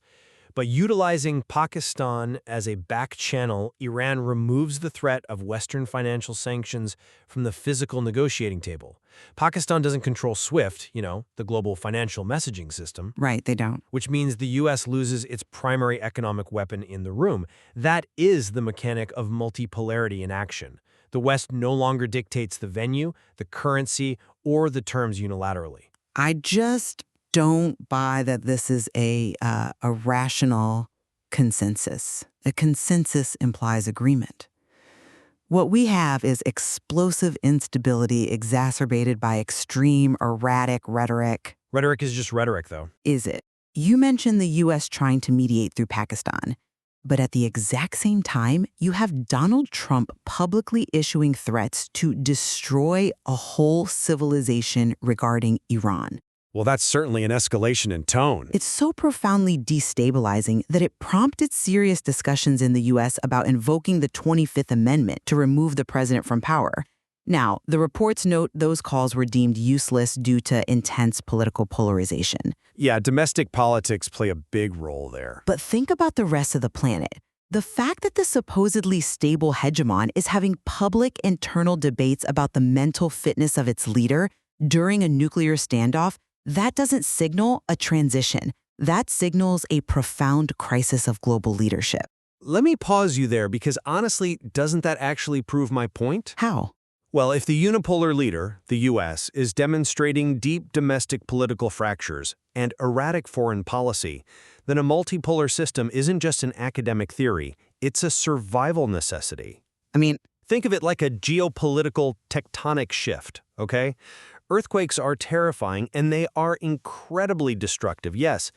But utilizing Pakistan as a back channel, Iran removes the threat of Western financial sanctions from the physical negotiating table. Pakistan doesn't control SWIFT, the global financial messaging system. Right, they don't. Which means the U.S. loses its primary economic weapon in the room. That is the mechanic of multipolarity in action. The West no longer dictates the venue, the currency, or the terms unilaterally. I just don't buy that this is a rational consensus. A consensus implies agreement. What we have is explosive instability exacerbated by extreme, erratic rhetoric. Rhetoric is just rhetoric, though. Is it? You mentioned the U.S. trying to mediate through Pakistan. But at the exact same time, you have Donald Trump publicly issuing threats to destroy a whole civilization regarding Iran. Well, that's certainly an escalation in tone. It's so profoundly destabilizing that it prompted serious discussions in the U.S. about invoking the 25th Amendment to remove the president from power. Now, the reports note those calls were deemed useless due to intense political polarization. Yeah, domestic politics play a big role there. But think about the rest of the planet. The fact that the supposedly stable hegemon is having public internal debates about the mental fitness of its leader during a nuclear standoff, that doesn't signal a transition. That signals a profound crisis of global leadership. Let me pause you there because honestly, doesn't that actually prove my point? How? Well, if the unipolar leader, the U.S., is demonstrating deep domestic political fractures and erratic foreign policy, then a multipolar system isn't just an academic theory, it's a survival necessity. Think of it like a geopolitical tectonic shift, okay? Earthquakes are terrifying and they are incredibly destructive, yes,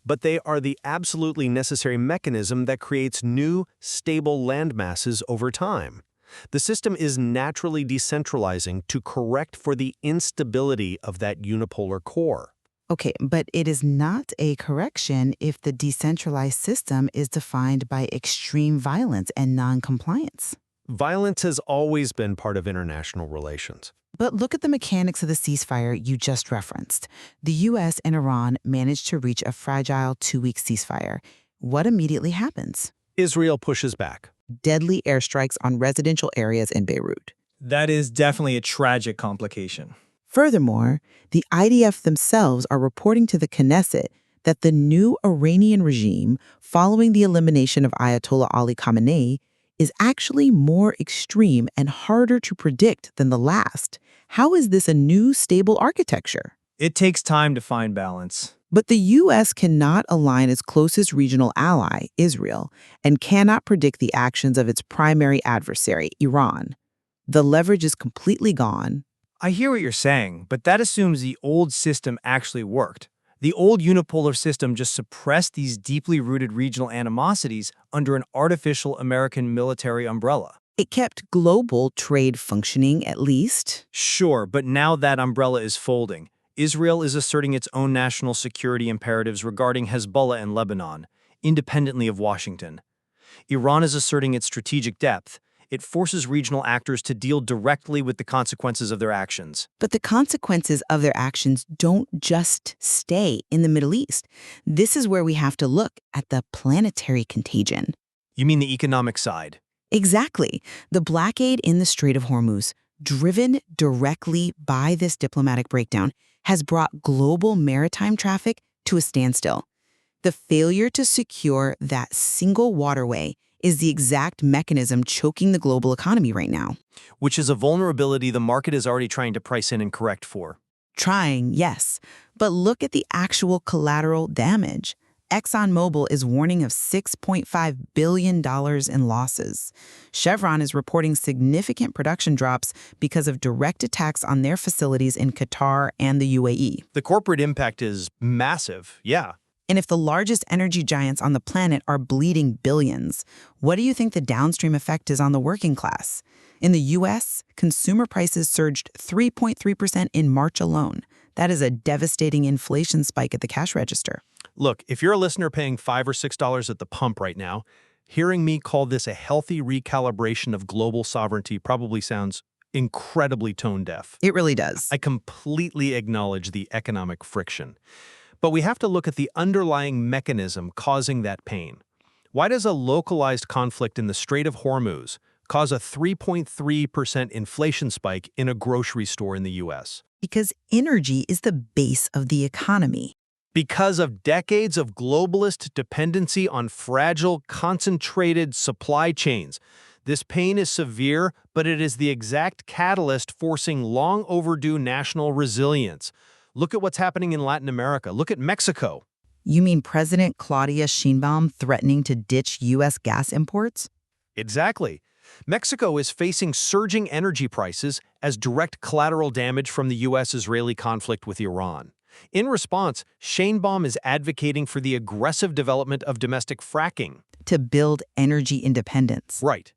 but they are the absolutely necessary mechanism that creates new, stable landmasses over time. The system is naturally decentralizing to correct for the instability of that unipolar core. Okay, but it is not a correction if the decentralized system is defined by extreme violence and non-compliance. Violence has always been part of international relations. But look at the mechanics of the ceasefire you just referenced. The U.S. and Iran managed to reach a fragile 2-week ceasefire. What immediately happens? Israel pushes back. Deadly airstrikes on residential areas in Beirut. That is definitely a tragic complication. Furthermore, the IDF themselves are reporting to the Knesset that the new Iranian regime, following the elimination of Ayatollah Ali Khamenei, is actually more extreme and harder to predict than the last. How is this a new, stable architecture? It takes time to find balance. But the U.S. cannot align its closest regional ally, Israel, and cannot predict the actions of its primary adversary, Iran. The leverage is completely gone. I hear what you're saying, but that assumes the old system actually worked. The old unipolar system just suppressed these deeply rooted regional animosities under an artificial American military umbrella. It kept global trade functioning, at least. Sure, but now that umbrella is folding. Israel is asserting its own national security imperatives regarding Hezbollah and Lebanon, independently of Washington. Iran is asserting its strategic depth. It forces regional actors to deal directly with the consequences of their actions. But the consequences of their actions don't just stay in the Middle East. This is where we have to look at the planetary contagion. You mean the economic side? Exactly. The blockade in the Strait of Hormuz, driven directly by this diplomatic breakdown, has brought global maritime traffic to a standstill. The failure to secure that single waterway is the exact mechanism choking the global economy right now. Which is a vulnerability the market is already trying to price in and correct for. Trying, yes, but look at the actual collateral damage. ExxonMobil is warning of $6.5 billion in losses. Chevron is reporting significant production drops because of direct attacks on their facilities in Qatar and the UAE. The corporate impact is massive, yeah. And if the largest energy giants on the planet are bleeding billions, what do you think the downstream effect is on the working class? In the U.S., consumer prices surged 3.3% in March alone. That is a devastating inflation spike at the cash register. Look, if you're a listener paying $5 or $6 at the pump right now, hearing me call this a healthy recalibration of global sovereignty probably sounds incredibly tone-deaf. It really does. I completely acknowledge the economic friction. But we have to look at the underlying mechanism causing that pain. Why does a localized conflict in the Strait of Hormuz cause a 3.3% inflation spike in a grocery store in the U.S.? Because energy is the base of the economy. Because of decades of globalist dependency on fragile, concentrated supply chains. This pain is severe, but it is the exact catalyst forcing long overdue national resilience. Look at what's happening in Latin America. Look at Mexico. You mean President Claudia Sheinbaum threatening to ditch U.S. gas imports? Exactly. Mexico is facing surging energy prices as direct collateral damage from the U.S.-Israeli conflict with Iran. In response, Sheinbaum is advocating for the aggressive development of domestic fracking. To build energy independence. Right.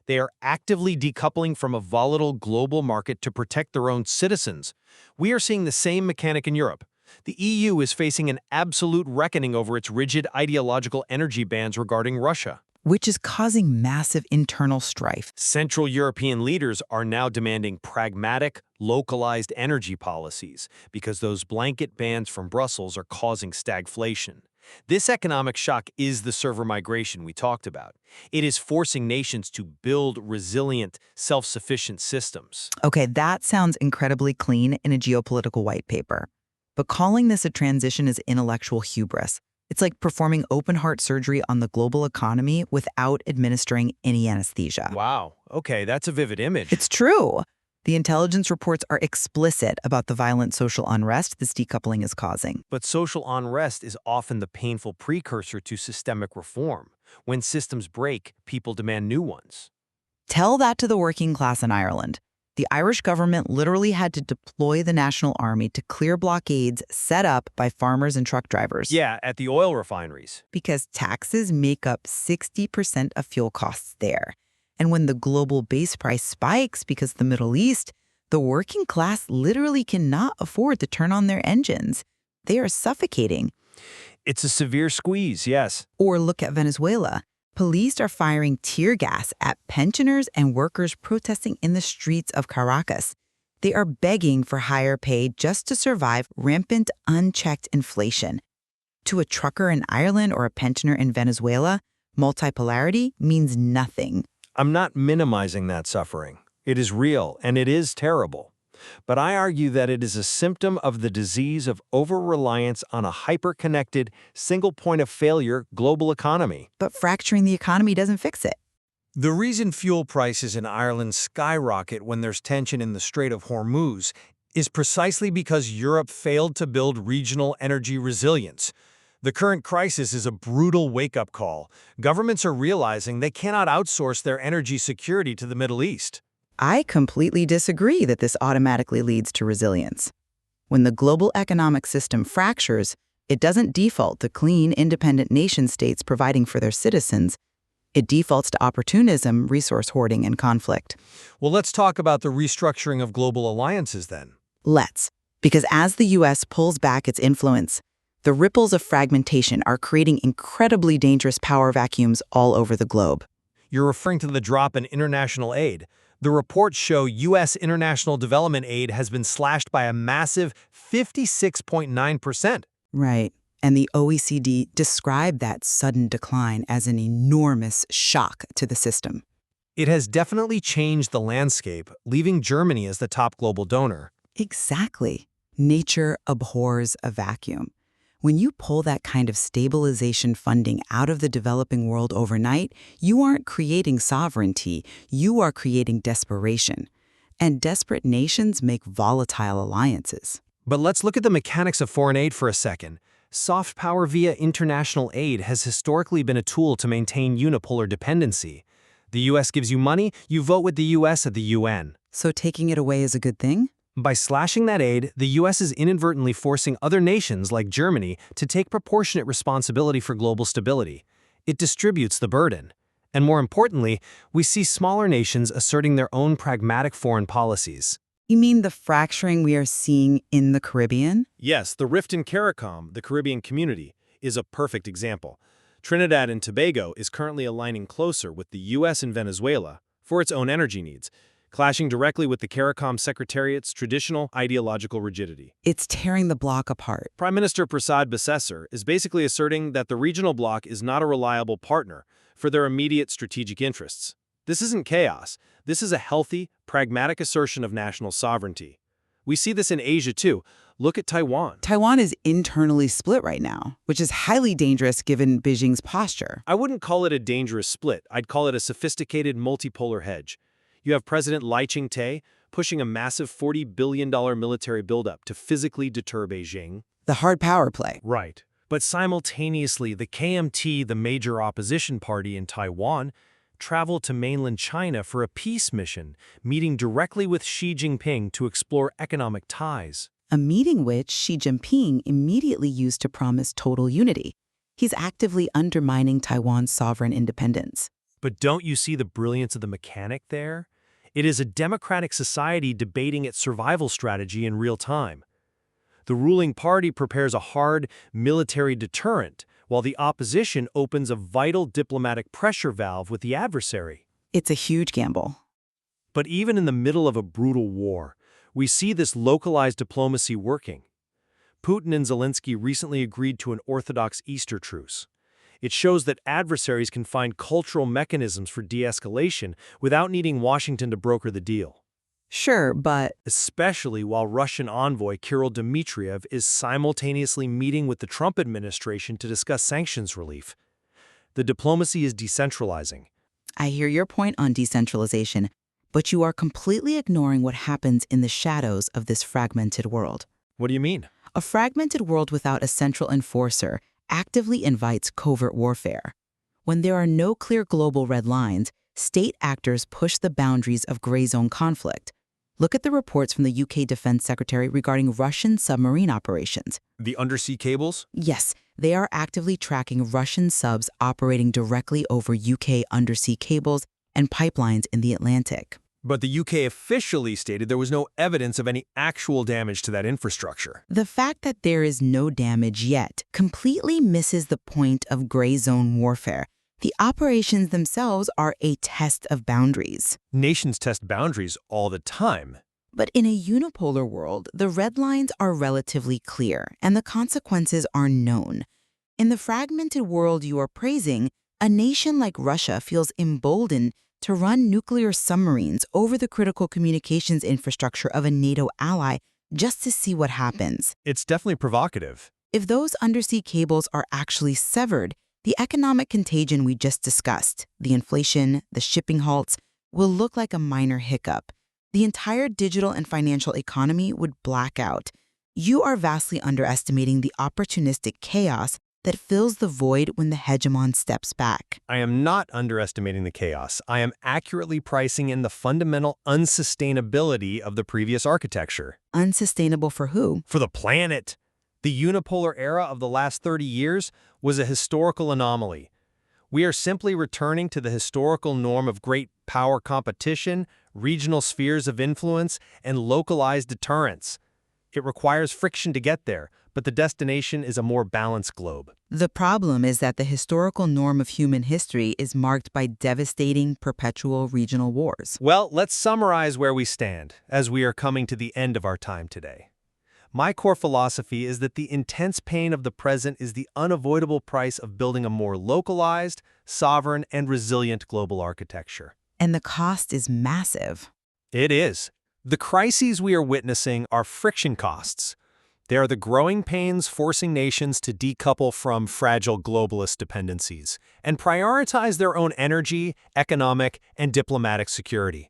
They are actively decoupling from a volatile global market to protect their own citizens. We are seeing the same mechanic in Europe. The EU is facing an absolute reckoning over its rigid ideological energy bans regarding Russia. Which is causing massive internal strife. Central European leaders are now demanding pragmatic, localized energy policies because those blanket bans from Brussels are causing stagflation. This economic shock is the server migration we talked about. It is forcing nations to build resilient, self-sufficient systems. Okay, that sounds incredibly clean in a geopolitical white paper. But calling this a transition is intellectual hubris. It's like performing open-heart surgery on the global economy without administering any anesthesia. Wow. Okay, that's a vivid image. It's true. The intelligence reports are explicit about the violent social unrest this decoupling is causing. But social unrest is often the painful precursor to systemic reform. When systems break, people demand new ones. Tell that to the working class in Ireland. The Irish government literally had to deploy the National Army to clear blockades set up by farmers and truck drivers. Yeah, at the oil refineries. Because taxes make up 60% of fuel costs there. And when the global base price spikes because of the Middle East, the working class literally cannot afford to turn on their engines. They are suffocating. It's a severe squeeze, yes. Or look at Venezuela. Police are firing tear gas at pensioners and workers protesting in the streets of Caracas. They are begging for higher pay just to survive rampant, unchecked inflation. To a trucker in Ireland or a pensioner in Venezuela, multipolarity means nothing. I'm not minimizing that suffering. It is real, and it is terrible. But I argue that it is a symptom of the disease of over-reliance on a hyper-connected, single point of failure global economy. But fracturing the economy doesn't fix it. The reason fuel prices in Ireland skyrocket when there's tension in the Strait of Hormuz is precisely because Europe failed to build regional energy resilience. The current crisis is a brutal wake-up call. Governments are realizing they cannot outsource their energy security to the Middle East. I completely disagree that this automatically leads to resilience. When the global economic system fractures, it doesn't default to clean, independent nation-states providing for their citizens. It defaults to opportunism, resource hoarding, and conflict. Well, let's talk about the restructuring of global alliances then. Let's. Because as the U.S. pulls back its influence, the ripples of fragmentation are creating incredibly dangerous power vacuums all over the globe. You're referring to the drop in international aid. The reports show U.S. international development aid has been slashed by a massive 56.9%. Right. And the OECD described that sudden decline as an enormous shock to the system. It has definitely changed the landscape, leaving Germany as the top global donor. Exactly. Nature abhors a vacuum. When you pull that kind of stabilization funding out of the developing world overnight, you aren't creating sovereignty, you are creating desperation. And desperate nations make volatile alliances. But let's look at the mechanics of foreign aid for a second. Soft power via international aid has historically been a tool to maintain unipolar dependency. The U.S. gives you money, you vote with the U.S. at the UN. So taking it away is a good thing? By slashing that aid, the U.S. is inadvertently forcing other nations, like Germany, to take proportionate responsibility for global stability. It distributes the burden. And more importantly, we see smaller nations asserting their own pragmatic foreign policies. You mean the fracturing we are seeing in the Caribbean? Yes, the rift in CARICOM, the Caribbean community, is a perfect example. Trinidad and Tobago is currently aligning closer with the U.S. and Venezuela for its own energy needs, clashing directly with the CARICOM Secretariat's traditional ideological rigidity. It's tearing the bloc apart. Prime Minister Prasad Basesar is basically asserting that the regional bloc is not a reliable partner for their immediate strategic interests. This isn't chaos. This is a healthy, pragmatic assertion of national sovereignty. We see this in Asia too. Look at Taiwan. Taiwan is internally split right now, which is highly dangerous given Beijing's posture. I wouldn't call it a dangerous split. I'd call it a sophisticated multipolar hedge. You have President Lai Ching-te pushing a massive $40 billion military buildup to physically deter Beijing. The hard power play. Right. But simultaneously, the KMT, the major opposition party in Taiwan, traveled to mainland China for a peace mission, meeting directly with Xi Jinping to explore economic ties. A meeting which Xi Jinping immediately used to promise total unity. He's actively undermining Taiwan's sovereign independence. But don't you see the brilliance of the mechanic there? It is a democratic society debating its survival strategy in real time. The ruling party prepares a hard military deterrent, while the opposition opens a vital diplomatic pressure valve with the adversary. It's a huge gamble. But even in the middle of a brutal war, we see this localized diplomacy working. Putin and Zelensky recently agreed to an Orthodox Easter truce. It shows that adversaries can find cultural mechanisms for de-escalation without needing Washington to broker the deal. Sure, but Especially while Russian envoy Kirill Dmitriev is simultaneously meeting with the Trump administration to discuss sanctions relief. The diplomacy is decentralizing. I hear your point on decentralization, but you are completely ignoring what happens in the shadows of this fragmented world. What do you mean? A fragmented world without a central enforcer actively invites covert warfare. When there are no clear global red lines, state actors push the boundaries of gray zone conflict. Look at the reports from the UK Defense Secretary regarding Russian submarine operations. The undersea cables? Yes, they are actively tracking Russian subs operating directly over UK undersea cables and pipelines in the Atlantic. But the UK officially stated there was no evidence of any actual damage to that infrastructure. The fact that there is no damage yet completely misses the point of gray zone warfare. The operations themselves are a test of boundaries. Nations test boundaries all the time. But in a unipolar world, the red lines are relatively clear and the consequences are known. In the fragmented world you are praising, a nation like Russia feels emboldened to run nuclear submarines over the critical communications infrastructure of a NATO ally just to see what happens. It's definitely provocative. If those undersea cables are actually severed, the economic contagion we just discussed, the inflation, the shipping halts, will look like a minor hiccup. The entire digital and financial economy would black out. You are vastly underestimating the opportunistic chaos that fills the void when the hegemon steps back. I am not underestimating the chaos. I am accurately pricing in the fundamental unsustainability of the previous architecture. Unsustainable for who? For the planet. The unipolar era of the last 30 years was a historical anomaly. We are simply returning to the historical norm of great power competition, regional spheres of influence, and localized deterrence. It requires friction to get there, but the destination is a more balanced globe. The problem is that the historical norm of human history is marked by devastating, perpetual regional wars. Well, let's summarize where we stand as we are coming to the end of our time today. My core philosophy is that the intense pain of the present is the unavoidable price of building a more localized, sovereign, and resilient global architecture. And the cost is massive. It is. The crises we are witnessing are friction costs. They are the growing pains forcing nations to decouple from fragile globalist dependencies and prioritize their own energy, economic, and diplomatic security.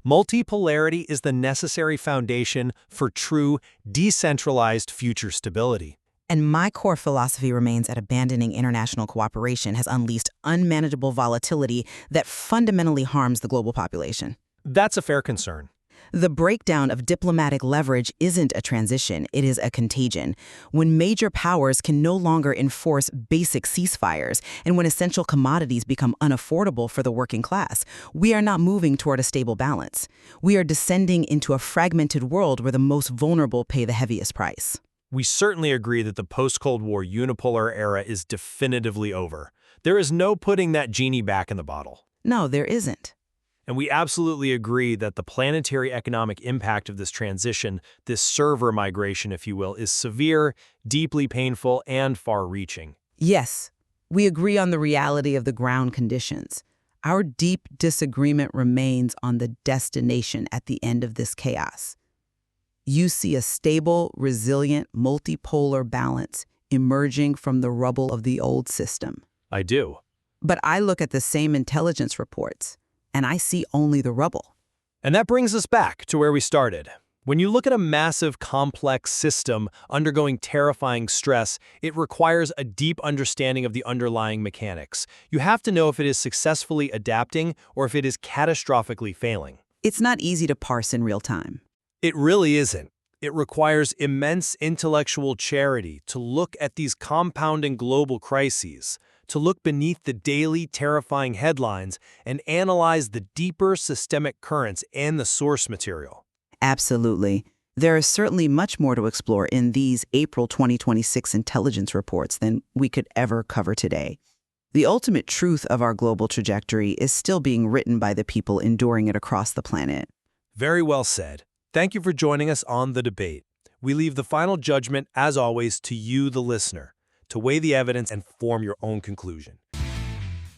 Multipolarity is the necessary foundation for true, decentralized future stability. And my core philosophy remains that abandoning international cooperation has unleashed unmanageable volatility that fundamentally harms the global population. That's a fair concern. The breakdown of diplomatic leverage isn't a transition, it is a contagion. When major powers can no longer enforce basic ceasefires, and when essential commodities become unaffordable for the working class, we are not moving toward a stable balance. We are descending into a fragmented world where the most vulnerable pay the heaviest price. We certainly agree that the post-Cold War unipolar era is definitively over. There is no putting that genie back in the bottle. No, there isn't. And we absolutely agree that the planetary economic impact of this transition, this server migration, if you will, is severe, deeply painful, and far-reaching. Yes, we agree on the reality of the ground conditions. Our deep disagreement remains on the destination at the end of this chaos. You see a stable, resilient, multipolar balance emerging from the rubble of the old system. I do. But I look at the same intelligence reports, and I see only the rubble. And that brings us back to where we started. When you look at a massive, complex system undergoing terrifying stress, it requires a deep understanding of the underlying mechanics. You have to know if it is successfully adapting or if it is catastrophically failing. It's not easy to parse in real time. It really isn't. It requires immense intellectual charity to look at these compounding global crises, to look beneath the daily terrifying headlines and analyze the deeper systemic currents and the source material. Absolutely. There is certainly much more to explore in these April 2026 intelligence reports than we could ever cover today. The ultimate truth of our global trajectory is still being written by the people enduring it across the planet. Very well said. Thank you for joining us on The Debate. We leave the final judgment, as always, to you, the listener, to weigh the evidence and form your own conclusion.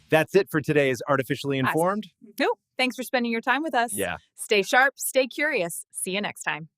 That's it for today's Artificially Informed. Nope. Thanks for spending your time with us. Yeah. Stay sharp, stay curious. See you next time.